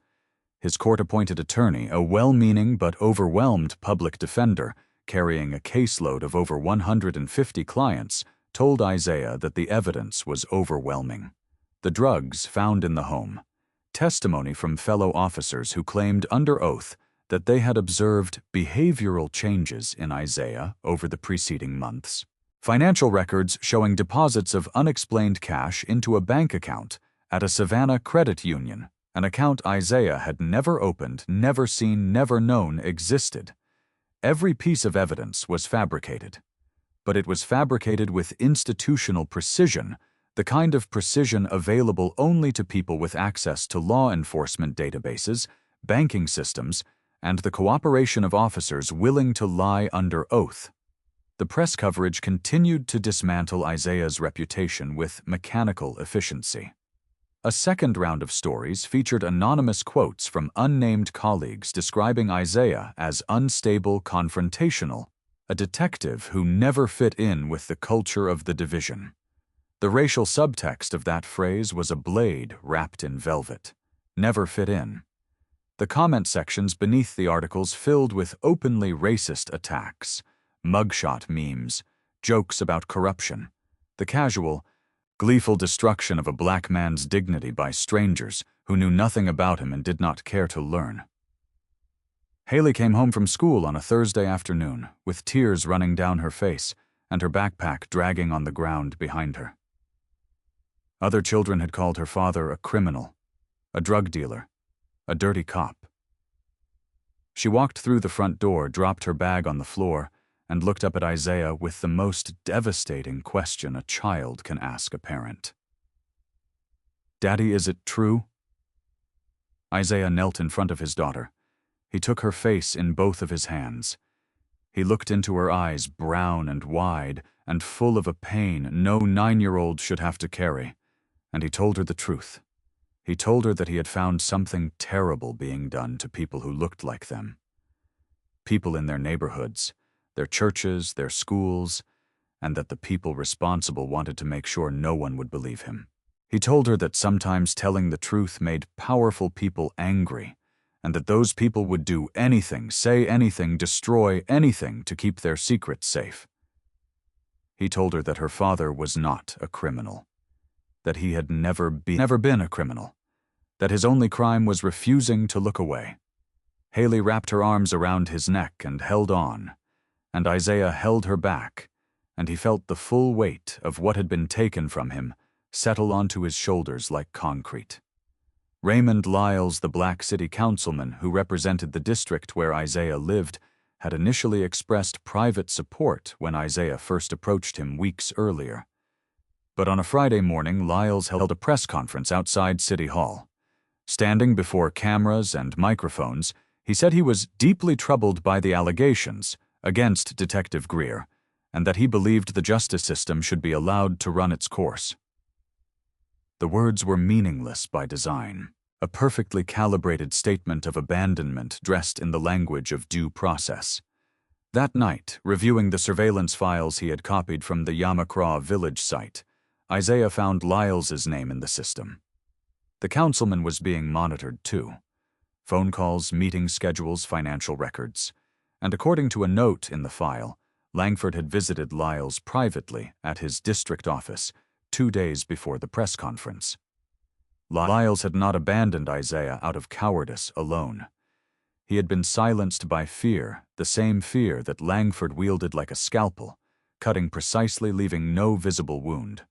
His court-appointed attorney, a well-meaning but overwhelmed public defender, carrying a caseload of over 150 clients, told Isaiah that the evidence was overwhelming. The drugs found in the home, testimony from fellow officers who claimed under oath that they had observed behavioral changes in Isaiah over the preceding months, financial records showing deposits of unexplained cash into a bank account at a Savannah credit union, an account Isaiah had never opened, never seen, never known existed. Every piece of evidence was fabricated, but it was fabricated with institutional precision, the kind of precision available only to people with access to law enforcement databases, banking systems, and the cooperation of officers willing to lie under oath. The press coverage continued to dismantle Isaiah's reputation with mechanical efficiency. A second round of stories featured anonymous quotes from unnamed colleagues describing Isaiah as unstable, confrontational, a detective who never fit in with the culture of the division. The racial subtext of that phrase was a blade wrapped in velvet. Never fit in. The comment sections beneath the articles filled with openly racist attacks, mugshot memes, jokes about corruption, the casual, gleeful destruction of a black man's dignity by strangers who knew nothing about him and did not care to learn. Haley came home from school on a Thursday afternoon, with tears running down her face and her backpack dragging on the ground behind her. Other children had called her father a criminal, a drug dealer, a dirty cop. She walked through the front door, dropped her bag on the floor, and looked up at Isaiah with the most devastating question a child can ask a parent. "Daddy, is it true?" Isaiah knelt in front of his daughter. He took her face in both of his hands. He looked into her eyes, brown and wide and full of a pain no 9-year-old should have to carry, and he told her the truth. He told her that he had found something terrible being done to people who looked like them. People in their neighborhoods, their churches, their schools, and that the people responsible wanted to make sure no one would believe him. He told her that sometimes telling the truth made powerful people angry, and that those people would do anything, say anything, destroy anything to keep their secrets safe. He told her that her father was not a criminal, that he had never been a criminal, that his only crime was refusing to look away. Haley wrapped her arms around his neck and held on, and Isaiah held her back, and he felt the full weight of what had been taken from him settle onto his shoulders like concrete. Raymond Lyles, the black city councilman who represented the district where Isaiah lived, had initially expressed private support when Isaiah first approached him weeks earlier. But on a Friday morning, Lyles held a press conference outside City Hall. Standing before cameras and microphones, he said he was deeply troubled by the allegations against Detective Greer, and that he believed the justice system should be allowed to run its course. The words were meaningless by design, a perfectly calibrated statement of abandonment dressed in the language of due process. That night, reviewing the surveillance files he had copied from the Yamacraw village site, Isaiah found Lyles's name in the system. The councilman was being monitored too. Phone calls, meeting schedules, financial records. And according to a note in the file, Langford had visited Lyles privately at his district office 2 days before the press conference. Lyles had not abandoned Isaiah out of cowardice alone. He had been silenced by fear, the same fear that Langford wielded like a scalpel, cutting precisely, leaving no visible wound.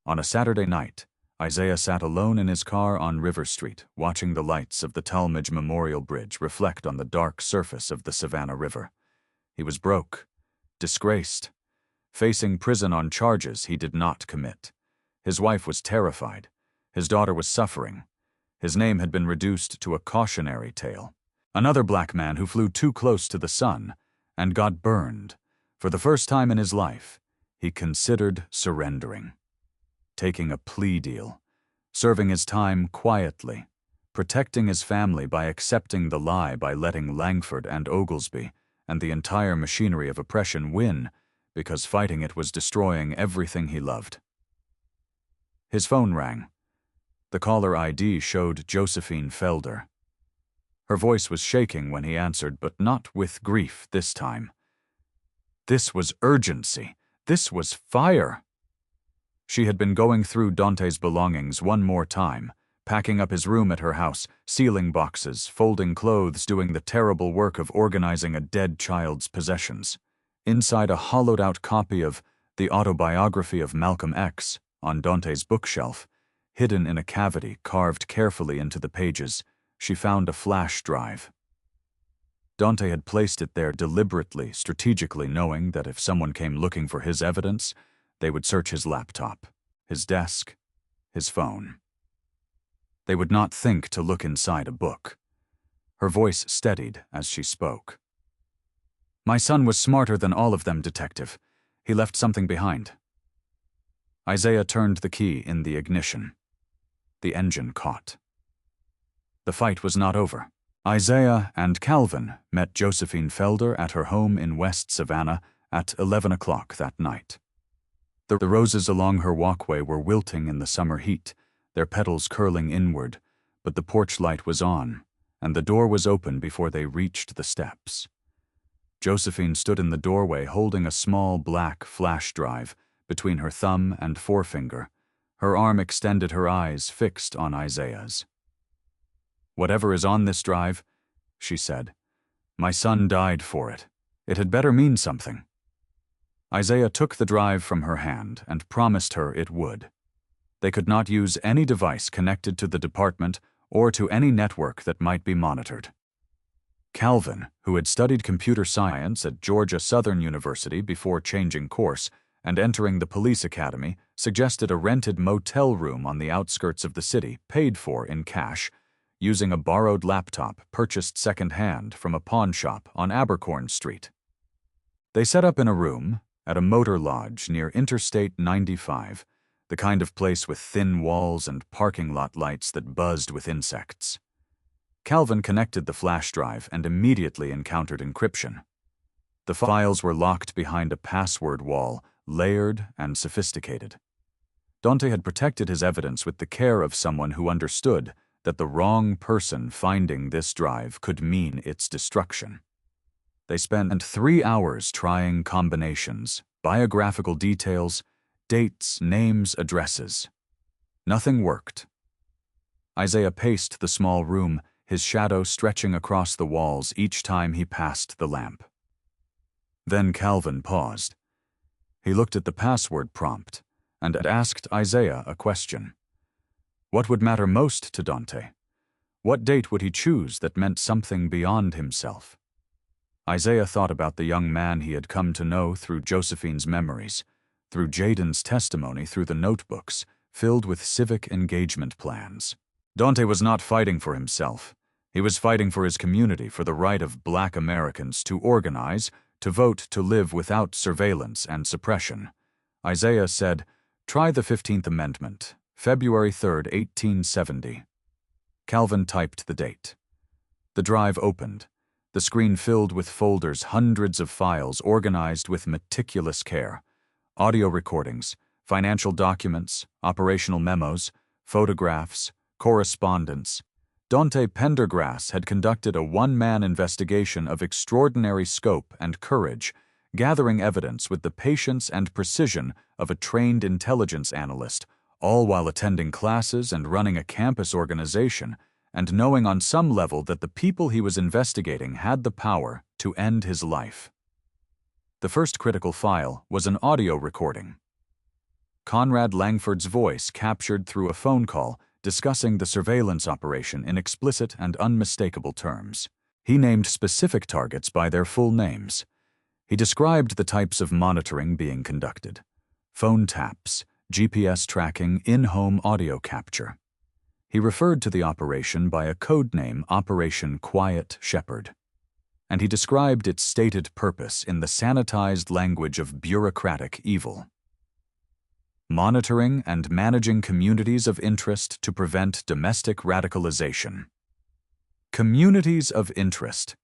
On a Saturday night, Isaiah sat alone in his car on River Street, watching the lights of the Talmadge Memorial Bridge reflect on the dark surface of the Savannah River. He was broke, disgraced, facing prison on charges he did not commit. His wife was terrified. His daughter was suffering. His name had been reduced to a cautionary tale. Another black man who flew too close to the sun and got burned. For the first time in his life, he considered surrendering, taking a plea deal, serving his time quietly, protecting his family by accepting the lie, by letting Langford and Oglesby and the entire machinery of oppression win, because fighting it was destroying everything he loved. His phone rang. The caller ID showed Josephine Felder. Her voice was shaking when he answered, but not with grief this time. This was urgency. This was fire. She had been going through Dante's belongings one more time, packing up his room at her house, sealing boxes, folding clothes, doing the terrible work of organizing a dead child's possessions. Inside a hollowed-out copy of The Autobiography of Malcolm X on Dante's bookshelf, hidden in a cavity carved carefully into the pages, she found a flash drive. Dante had placed it there deliberately, strategically, knowing that if someone came looking for his evidence, they would search his laptop, his desk, his phone. They would not think to look inside a book. Her voice steadied as she spoke. "My son was smarter than all of them, Detective. He left something behind." Isaiah turned the key in the ignition. The engine caught. The fight was not over. Isaiah and Calvin met Josephine Felder at her home in West Savannah at 11 o'clock that night. The roses along her walkway were wilting in the summer heat, their petals curling inward, but the porch light was on, and the door was open before they reached the steps. Josephine stood in the doorway holding a small black flash drive between her thumb and forefinger, her arm extended, her eyes fixed on Isaiah's. "Whatever is on this drive," she said, "my son died for it. It had better mean something." Isaiah took the drive from her hand and promised her it would. They could not use any device connected to the department or to any network that might be monitored. Calvin, who had studied computer science at Georgia Southern University before changing course and entering the police academy, suggested a rented motel room on the outskirts of the city, paid for in cash, using a borrowed laptop purchased second-hand from a pawn shop on Abercorn Street. They set up in a room at a motor lodge near Interstate 95, the kind of place with thin walls and parking lot lights that buzzed with insects. Calvin connected the flash drive and immediately encountered encryption. The files were locked behind a password wall, layered and sophisticated. Dante had protected his evidence with the care of someone who understood that the wrong person finding this drive could mean its destruction. They spent 3 hours trying combinations, biographical details, dates, names, addresses. Nothing worked. Isaiah paced the small room, his shadow stretching across the walls each time he passed the lamp. Then Calvin paused. He looked at the password prompt and asked Isaiah a question. What would matter most to Dante? What date would he choose that meant something beyond himself? Isaiah thought about the young man he had come to know through Josephine's memories, through Jaden's testimony, through the notebooks filled with civic engagement plans. Dante was not fighting for himself. He was fighting for his community, for the right of Black Americans to organize, to vote, to live without surveillance and suppression. Isaiah said, "Try the 15th Amendment, February 3, 1870. Calvin typed the date. The drive opened. The screen filled with folders, hundreds of files organized with meticulous care. Audio recordings, financial documents, operational memos, photographs, correspondence. Dante Pendergrass had conducted a one-man investigation of extraordinary scope and courage, gathering evidence with the patience and precision of a trained intelligence analyst, all while attending classes and running a campus organization, and knowing on some level that the people he was investigating had the power to end his life. The first critical file was an audio recording. Conrad Langford's voice captured through a phone call discussing the surveillance operation in explicit and unmistakable terms. He named specific targets by their full names. He described the types of monitoring being conducted: phone taps, GPS tracking, in-home audio capture. He referred to the operation by a code name, Operation Quiet Shepherd, and he described its stated purpose in the sanitized language of bureaucratic evil: monitoring and managing communities of interest to prevent domestic radicalization. Communities of interest.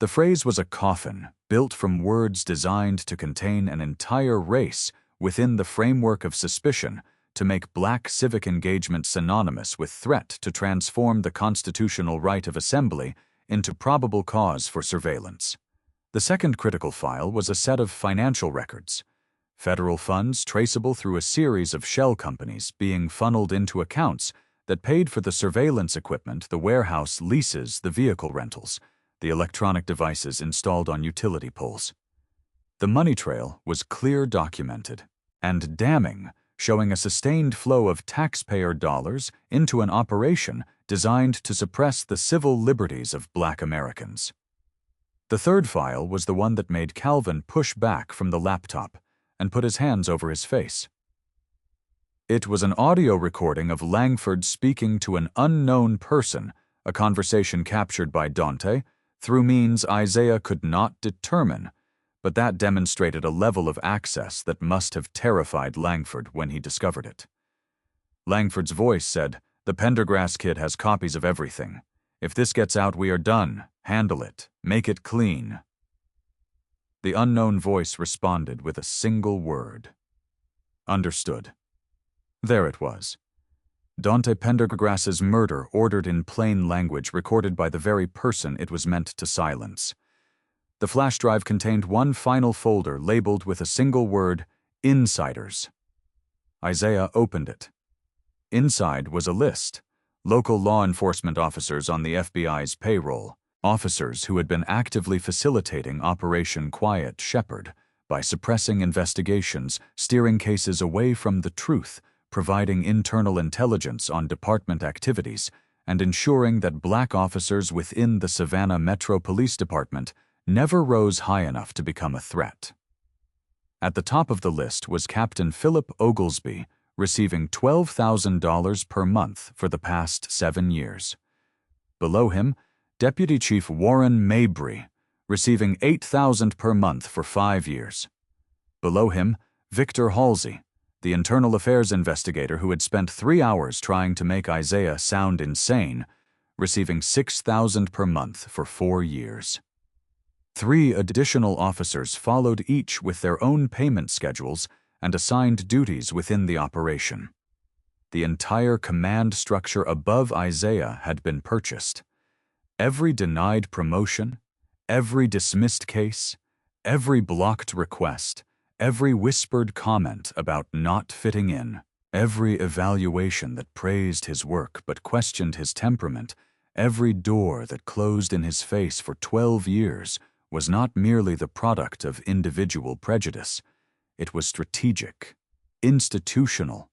The phrase was a coffin built from words designed to contain an entire race within the framework of suspicion to make black civic engagement synonymous with threat to transform the constitutional right of assembly into probable cause for surveillance. The second critical file was a set of financial records, federal funds traceable through a series of shell companies being funneled into accounts that paid for the surveillance equipment the warehouse leases, the vehicle rentals, the electronic devices installed on utility poles. The money trail was clear, documented, and damning, showing a sustained flow of taxpayer dollars into an operation designed to suppress the civil liberties of Black Americans. The third file was the one that made Calvin push back from the laptop and put his hands over his face. It was an audio recording of Langford speaking to an unknown person, a conversation captured by Dante through means Isaiah could not determine, but that demonstrated a level of access that must have terrified Langford when he discovered it. Langford's voice said, "The Pendergrass kid has copies of everything. If this gets out, we are done. Handle it. Make it clean." The unknown voice responded with a single word. Understood. There it was. Dante Pendergrass's murder ordered in plain language recorded by the very person it was meant to silence. The flash drive contained one final folder labeled with a single word, Insiders. Isaiah opened it. Inside was a list, local law enforcement officers on the FBI's payroll, officers who had been actively facilitating Operation Quiet Shepherd by suppressing investigations, steering cases away from the truth, providing internal intelligence on department activities, and ensuring that Black officers within the Savannah Metro Police Department never rose high enough to become a threat. At the top of the list was Captain Philip Oglesby, receiving $12,000 per month for the past 7 years. Below him, Deputy Chief Warren Mabry, receiving $8,000 per month for 5 years. Below him, Victor Halsey, the internal affairs investigator who had spent 3 hours trying to make Isaiah sound insane, receiving $6,000 per month for 4 years. 3 additional officers followed, each with their own payment schedules and assigned duties within the operation. The entire command structure above Isaiah had been purchased. Every denied promotion, every dismissed case, every blocked request, every whispered comment about not fitting in, every evaluation that praised his work but questioned his temperament, every door that closed in his face for 12 years was not merely the product of individual prejudice. It was strategic, institutional,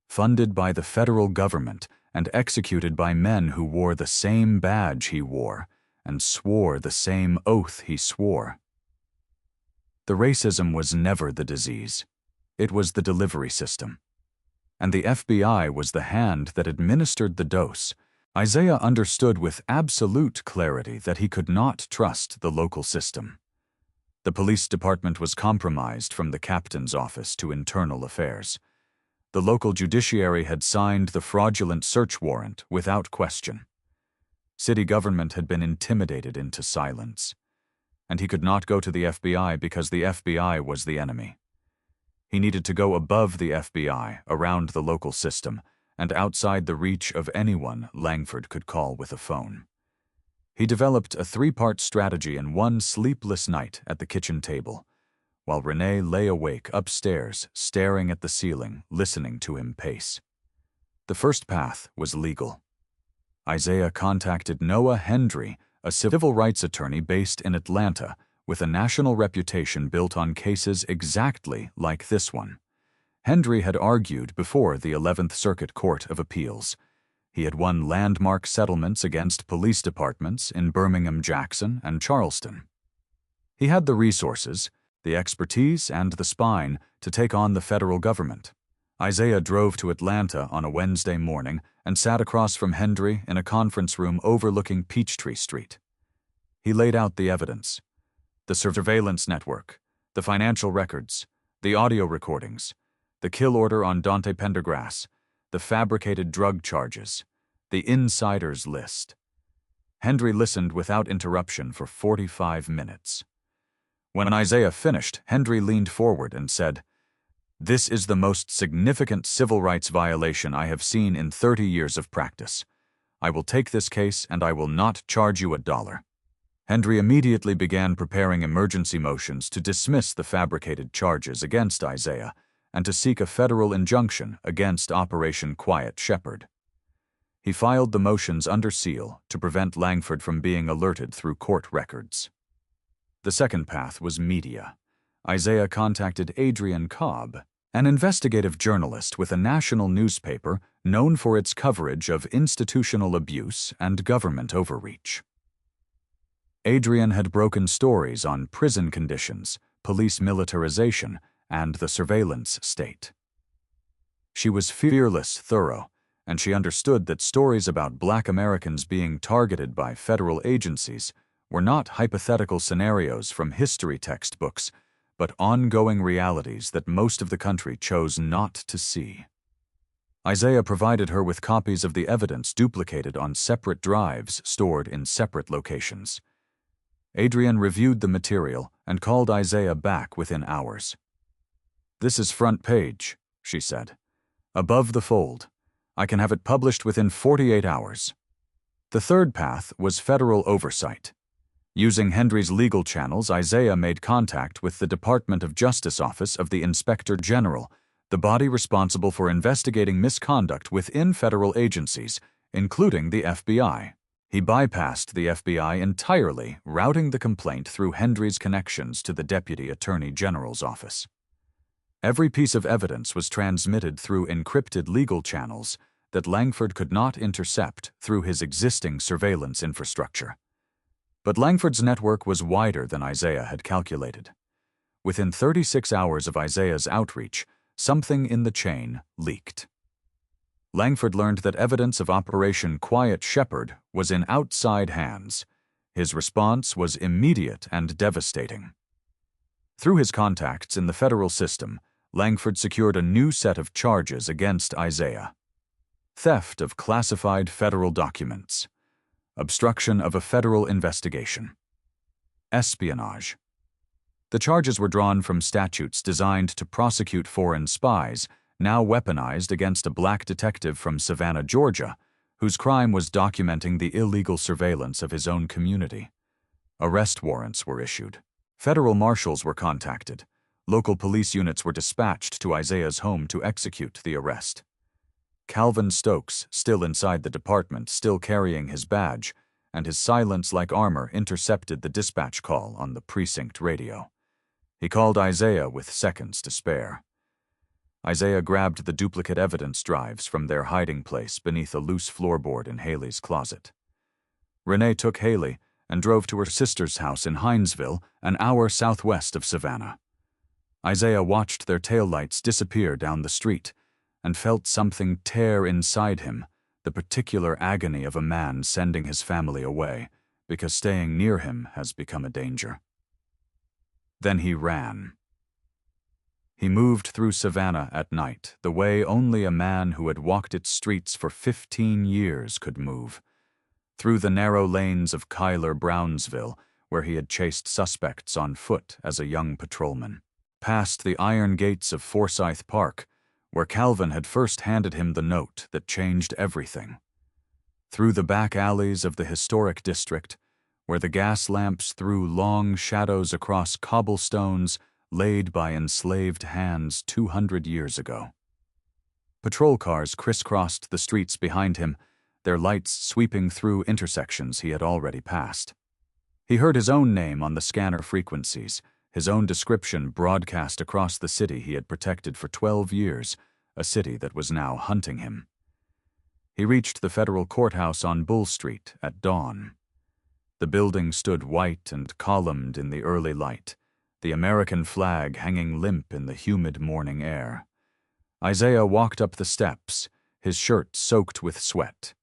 funded by the federal government and executed by men who wore the same badge he wore and swore the same oath he swore. The racism was never the disease. It was the delivery system. And the FBI was the hand that administered the dose. Isaiah understood with absolute clarity that he could not trust the local system. The police department was compromised from the captain's office to internal affairs. The local judiciary had signed the fraudulent search warrant without question. City government had been intimidated into silence. And he could not go to the FBI because the FBI was the enemy. He needed to go above the FBI, around the local system, and outside the reach of anyone Langford could call with a phone. He developed a 3-part strategy in one sleepless night at the kitchen table, while Renee lay awake upstairs, staring at the ceiling, listening to him pace. The first path was legal. Isaiah contacted Noah Hendry, a civil rights attorney based in Atlanta, with a national reputation built on cases exactly like this one. Hendry had argued before the 11th Circuit Court of Appeals. He had won landmark settlements against police departments in Birmingham, Jackson, and Charleston. He had the resources, the expertise, and the spine to take on the federal government. Isaiah drove to Atlanta on a Wednesday morning and sat across from Hendry in a conference room overlooking Peachtree Street. He laid out the evidence: the surveillance network, the financial records, the audio recordings, the kill order on Dante Pendergrass, the fabricated drug charges, the insiders list. Hendry listened without interruption for 45 minutes. When Isaiah finished, Hendry leaned forward and said, "This is the most significant civil rights violation I have seen in 30 years of practice. I will take this case and I will not charge you $1." Hendry immediately began preparing emergency motions to dismiss the fabricated charges against Isaiah and to seek a federal injunction against Operation Quiet Shepherd. He filed the motions under seal to prevent Langford from being alerted through court records. The second path was media. Isaiah contacted Adrian Cobb, an investigative journalist with a national newspaper known for its coverage of institutional abuse and government overreach. Adrian had broken stories on prison conditions, police militarization, and the surveillance state. She was fearless, thorough, and she understood that stories about Black Americans being targeted by federal agencies were not hypothetical scenarios from history textbooks, but ongoing realities that most of the country chose not to see. Isaiah provided her with copies of the evidence duplicated on separate drives stored in separate locations. Adrian reviewed the material and called Isaiah back within hours. "This is front page," she said. "Above the fold. I can have it published within 48 hours. The third path was federal oversight. Using Hendry's legal channels, Isaiah made contact with the Department of Justice Office of the Inspector General, the body responsible for investigating misconduct within federal agencies, including the FBI. He bypassed the FBI entirely, routing the complaint through Hendry's connections to the Deputy Attorney General's office. Every piece of evidence was transmitted through encrypted legal channels that Langford could not intercept through his existing surveillance infrastructure. But Langford's network was wider than Isaiah had calculated. Within 36 hours of Isaiah's outreach, something in the chain leaked. Langford learned that evidence of Operation Quiet Shepherd was in outside hands. His response was immediate and devastating. Through his contacts in the federal system, Langford secured a new set of charges against Isaiah: theft of classified federal documents, obstruction of a federal investigation, espionage. The charges were drawn from statutes designed to prosecute foreign spies, now weaponized against a black detective from Savannah, Georgia, whose crime was documenting the illegal surveillance of his own community. Arrest warrants were issued. Federal marshals were contacted. Local police units were dispatched to Isaiah's home to execute the arrest. Calvin Stokes, still inside the department, still carrying his badge, and his silence like armor intercepted the dispatch call on the precinct radio. He called Isaiah with seconds to spare. Isaiah grabbed the duplicate evidence drives from their hiding place beneath a loose floorboard in Haley's closet. Renee took Haley and drove to her sister's house in Hinesville, an hour southwest of Savannah. Isaiah watched their taillights disappear down the street and felt something tear inside him, the particular agony of a man sending his family away because staying near him has become a danger. Then he ran. He moved through Savannah at night, the way only a man who had walked its streets for 15 years could move. Through the narrow lanes of Cuyler Brownsville, where he had chased suspects on foot as a young patrolman. Past the iron gates of Forsyth Park, where Calvin had first handed him the note that changed everything. Through the back alleys of the historic district, where the gas lamps threw long shadows across cobblestones laid by enslaved hands 200 years ago. Patrol cars crisscrossed the streets behind him, their lights sweeping through intersections he had already passed. He heard his own name on the scanner frequencies, his own description broadcast across the city he had protected for 12 years, a city that was now hunting him. He reached the federal courthouse on Bull Street at dawn. The building stood white and columned in the early light, the American flag hanging limp in the humid morning air. Isaiah walked up the steps, his shirt soaked with sweat,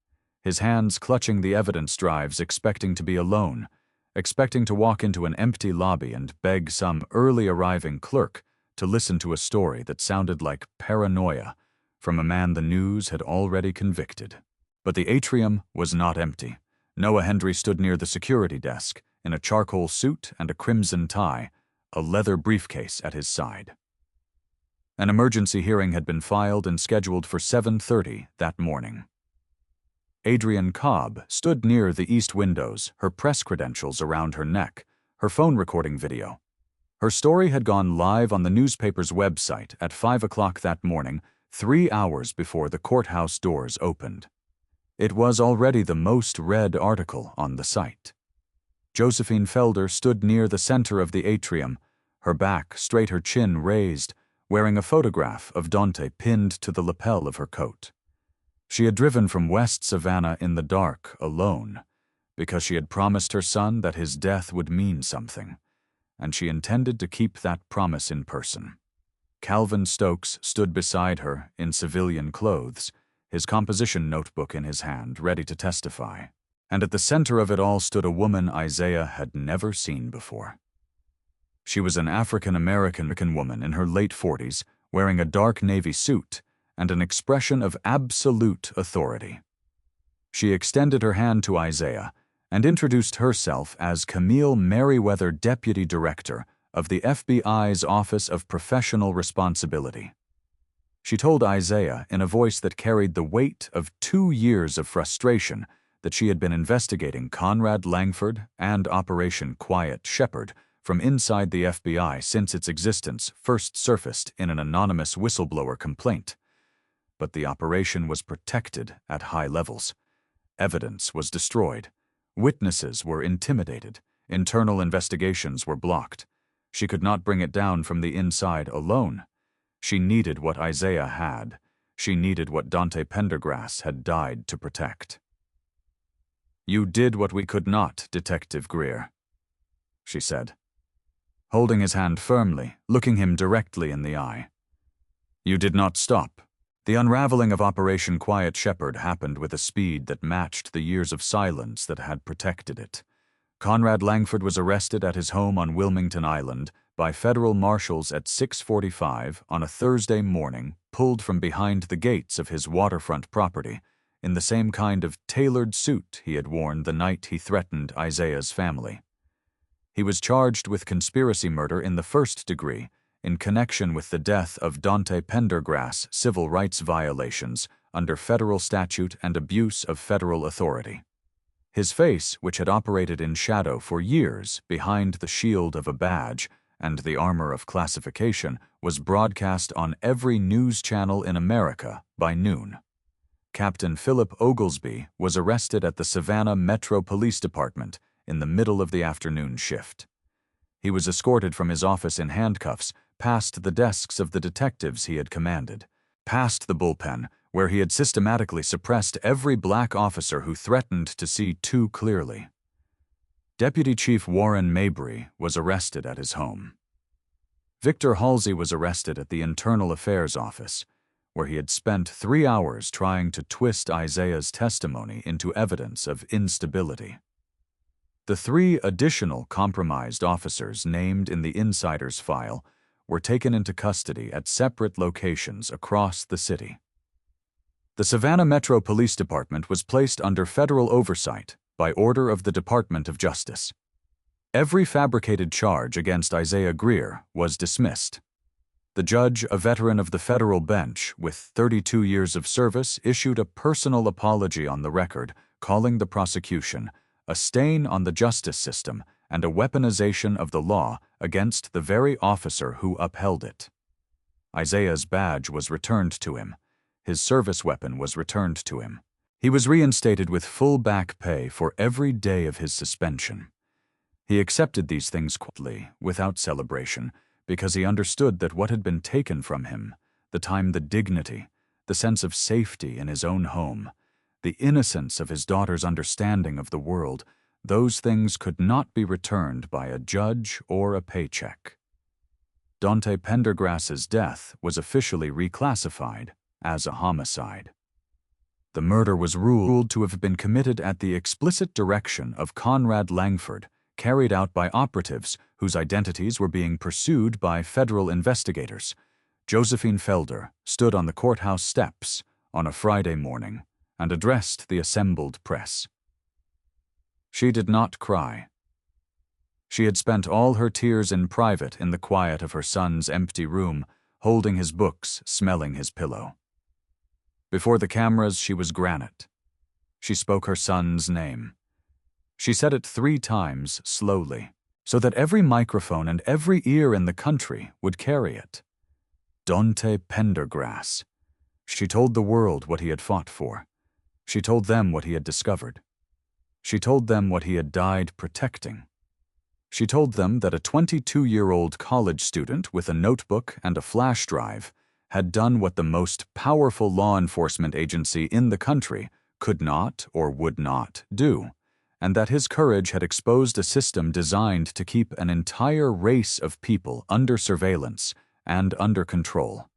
his hands clutching the evidence drives, expecting to be alone, expecting to walk into an empty lobby and beg some early-arriving clerk to listen to a story that sounded like paranoia from a man the news had already convicted. But the atrium was not empty. Noah Hendry stood near the security desk, in a charcoal suit and a crimson tie, a leather briefcase at his side. An emergency hearing had been filed and scheduled for 7:30 that morning. Adrienne Cobb stood near the east windows, her press credentials around her neck, her phone recording video. Her story had gone live on the newspaper's website at 5 o'clock that morning, 3 hours before the courthouse doors opened. It was already the most read article on the site. Josephine Felder stood near the center of the atrium, her back straight, her chin raised, wearing a photograph of Dante pinned to the lapel of her coat. She had driven from West Savannah in the dark, alone, because she had promised her son that his death would mean something, and she intended to keep that promise in person. Calvin Stokes stood beside her in civilian clothes, his composition notebook in his hand, ready to testify. And at the center of it all stood a woman Isaiah had never seen before. She was an African-American woman in her late 40s, wearing a dark navy suit and an expression of absolute authority. She extended her hand to Isaiah and introduced herself as Camille Merriweather, Deputy Director of the FBI's Office of Professional Responsibility. She told Isaiah in a voice that carried the weight of 2 years of frustration that she had been investigating Conrad Langford and Operation Quiet Shepherd from inside the FBI since its existence first surfaced in an anonymous whistleblower complaint. But the operation was protected at high levels. Evidence was destroyed. Witnesses were intimidated. Internal investigations were blocked. She could not bring it down from the inside alone. She needed what Isaiah had. She needed what Dante Pendergrass had died to protect. "You did what we could not, Detective Greer," she said, holding his hand firmly, looking him directly in the eye. "You did not stop." The unraveling of Operation Quiet Shepherd happened with a speed that matched the years of silence that had protected it. Conrad Langford was arrested at his home on Wilmington Island by federal marshals at 6:45 on a Thursday morning, pulled from behind the gates of his waterfront property, in the same kind of tailored suit he had worn the night he threatened Isaiah's family. He was charged with conspiracy murder in the first degree, in connection with the death of Dante Pendergrass, civil rights violations under federal statute and abuse of federal authority. His face, which had operated in shadow for years behind the shield of a badge and the armor of classification, was broadcast on every news channel in America by noon. Captain Philip Oglesby was arrested at the Savannah Metro Police Department in the middle of the afternoon shift. He was escorted from his office in handcuffs, past the desks of the detectives he had commanded, past the bullpen, where he had systematically suppressed every black officer who threatened to see too clearly. Deputy Chief Warren Mabry was arrested at his home. Victor Halsey was arrested at the Internal Affairs Office, where he had spent 3 hours trying to twist Isaiah's testimony into evidence of instability. The 3 additional compromised officers named in the insider's file were taken into custody at separate locations across the city. The Savannah Metro Police Department was placed under federal oversight by order of the Department of Justice. Every fabricated charge against Isaiah Greer was dismissed. The judge, a veteran of the federal bench with 32 years of service, issued a personal apology on the record, calling the prosecution a stain on the justice system and a weaponization of the law against the very officer who upheld it. Isaiah's badge was returned to him. His service weapon was returned to him. He was reinstated with full back pay for every day of his suspension. He accepted these things quietly, without celebration, because he understood that what had been taken from him, the time, the dignity, the sense of safety in his own home, the innocence of his daughter's understanding of the world, those things could not be returned by a judge or a paycheck. Dante Pendergrass's death was officially reclassified as a homicide. The murder was ruled to have been committed at the explicit direction of Conrad Langford, carried out by operatives whose identities were being pursued by federal investigators. Josephine Felder stood on the courthouse steps on a Friday morning and addressed the assembled press. She did not cry. She had spent all her tears in private in the quiet of her son's empty room, holding his books, smelling his pillow. Before the cameras, she was granite. She spoke her son's name. She said it 3 times slowly, so that every microphone and every ear in the country would carry it. Dante Pendergrass. She told the world what he had fought for. She told them what he had discovered. She told them what he had died protecting. She told them that a 22-year-old college student with a notebook and a flash drive had done what the most powerful law enforcement agency in the country could not or would not do, and that his courage had exposed a system designed to keep an entire race of people under surveillance and under control.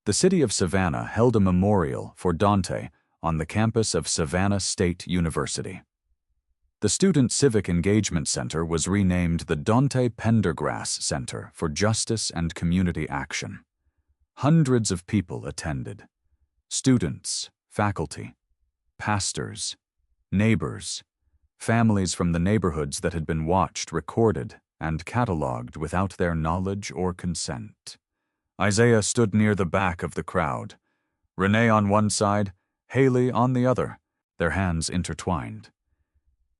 The city of Savannah held a memorial for Dante on the campus of Savannah State University. The Student Civic Engagement Center was renamed the Dante Pendergrass Center for Justice and Community Action. Hundreds of people attended. Students, faculty, pastors, neighbors, families from the neighborhoods that had been watched, recorded, and cataloged without their knowledge or consent. Isaiah stood near the back of the crowd. Renee on one side, Haley on the other, their hands intertwined.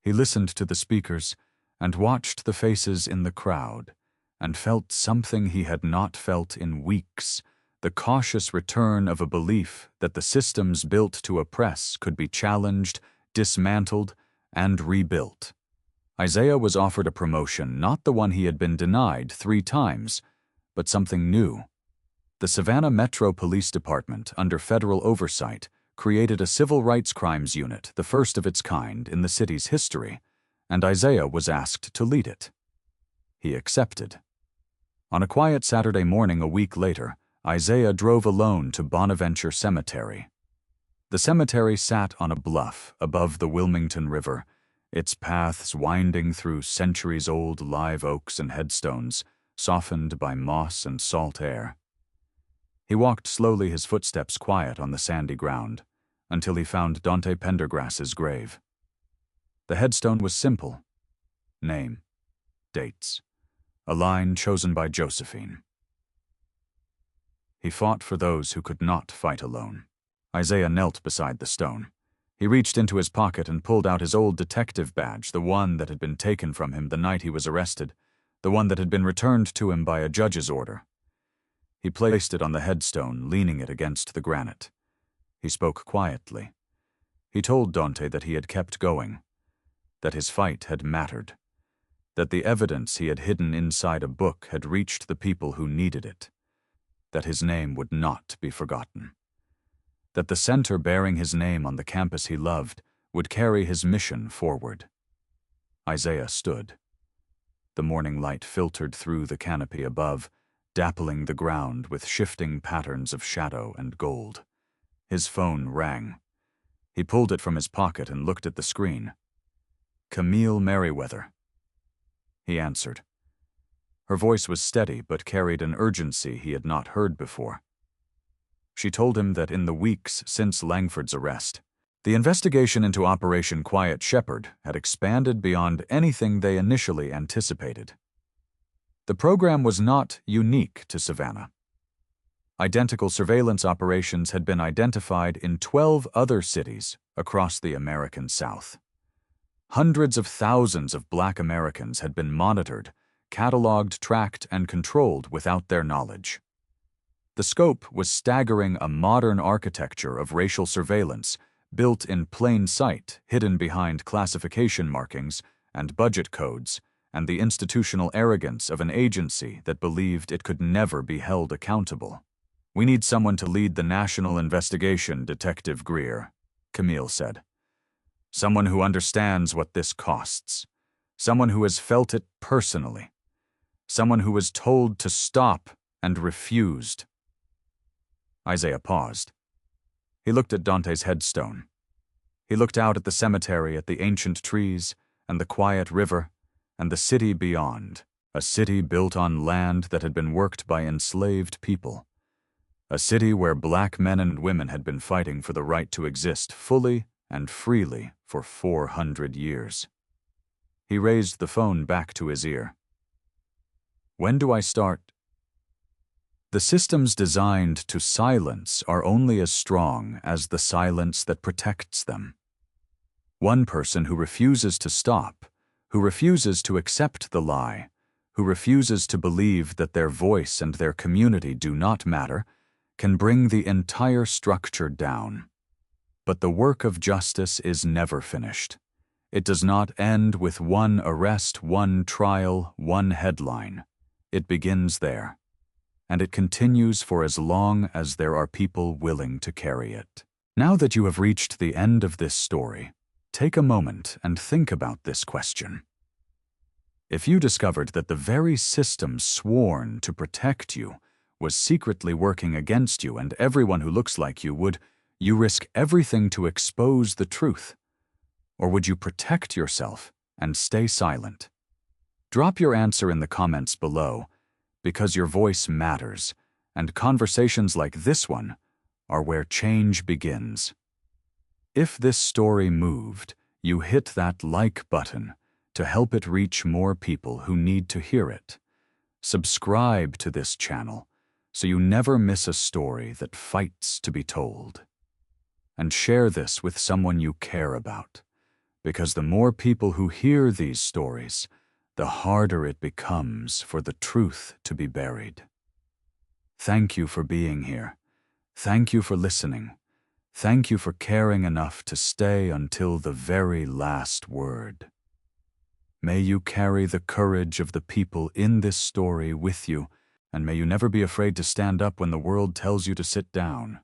He listened to the speakers and watched the faces in the crowd and felt something he had not felt in weeks, the cautious return of a belief that the systems built to oppress could be challenged, dismantled, and rebuilt. Isaiah was offered a promotion, not the one he had been denied 3 times, but something new. The Savannah Metro Police Department, under federal oversight, created a civil rights crimes unit, the first of its kind in the city's history, and Isaiah was asked to lead it. He accepted. On a quiet Saturday morning a week later, Isaiah drove alone to Bonaventure Cemetery. The cemetery sat on a bluff above the Wilmington River, its paths winding through centuries-old live oaks and headstones, softened by moss and salt air. He walked slowly, his footsteps quiet on the sandy ground, until he found Dante Pendergrass's grave. The headstone was simple. Name, dates, a line chosen by Josephine. He fought for those who could not fight alone. Isaiah knelt beside the stone. He reached into his pocket and pulled out his old detective badge, the one that had been taken from him the night he was arrested, the one that had been returned to him by a judge's order. He placed it on the headstone, leaning it against the granite. He spoke quietly. He told Dante that he had kept going, that his fight had mattered, that the evidence he had hidden inside a book had reached the people who needed it, that his name would not be forgotten, that the center bearing his name on the campus he loved would carry his mission forward. Isaiah stood. The morning light filtered through the canopy above, dappling the ground with shifting patterns of shadow and gold. His phone rang. He pulled it from his pocket and looked at the screen. Camille Merriweather. He answered. Her voice was steady but carried an urgency he had not heard before. She told him that in the weeks since Langford's arrest, the investigation into Operation Quiet Shepherd had expanded beyond anything they initially anticipated. The program was not unique to Savannah. Identical surveillance operations had been identified in 12 other cities across the American South. Hundreds of thousands of Black Americans had been monitored, cataloged, tracked, and controlled without their knowledge. The scope was staggering, a modern architecture of racial surveillance built in plain sight, hidden behind classification markings and budget codes, and the institutional arrogance of an agency that believed it could never be held accountable. "We need someone to lead the national investigation, Detective Greer," Camille said. "Someone who understands what this costs. Someone who has felt it personally. someone who was told to stop and refused. Isaiah paused. He looked at Dante's headstone. He looked out at the cemetery, at the ancient trees, and the quiet river, and the city beyond, a city built on land that had been worked by enslaved people. A city where black men and women had been fighting for the right to exist fully and freely for 400 years. He raised the phone back to his ear. When do I start? The systems designed to silence are only as strong as the silence that protects them. One person who refuses to stop, who refuses to accept the lie, who refuses to believe that their voice and their community do not matter, can bring the entire structure down. But the work of justice is never finished. It does not end with one arrest, one trial, one headline. It begins there, and it continues for as long as there are people willing to carry it. Now that you have reached the end of this story, take a moment and think about this question. If you discovered that the very system sworn to protect you was secretly working against you and everyone who looks like you, would you risk everything to expose the truth? Or would you protect yourself and stay silent? Drop your answer in the comments below, because your voice matters, and conversations like this one are where change begins. If this story moved, you hit that like button to help it reach more people who need to hear it. Subscribe to this channel so you never miss a story that fights to be told. And share this with someone you care about, because the more people who hear these stories, the harder it becomes for the truth to be buried. Thank you for being here. Thank you for listening. Thank you for caring enough to stay until the very last word. May you carry the courage of the people in this story with you, and may you never be afraid to stand up when the world tells you to sit down.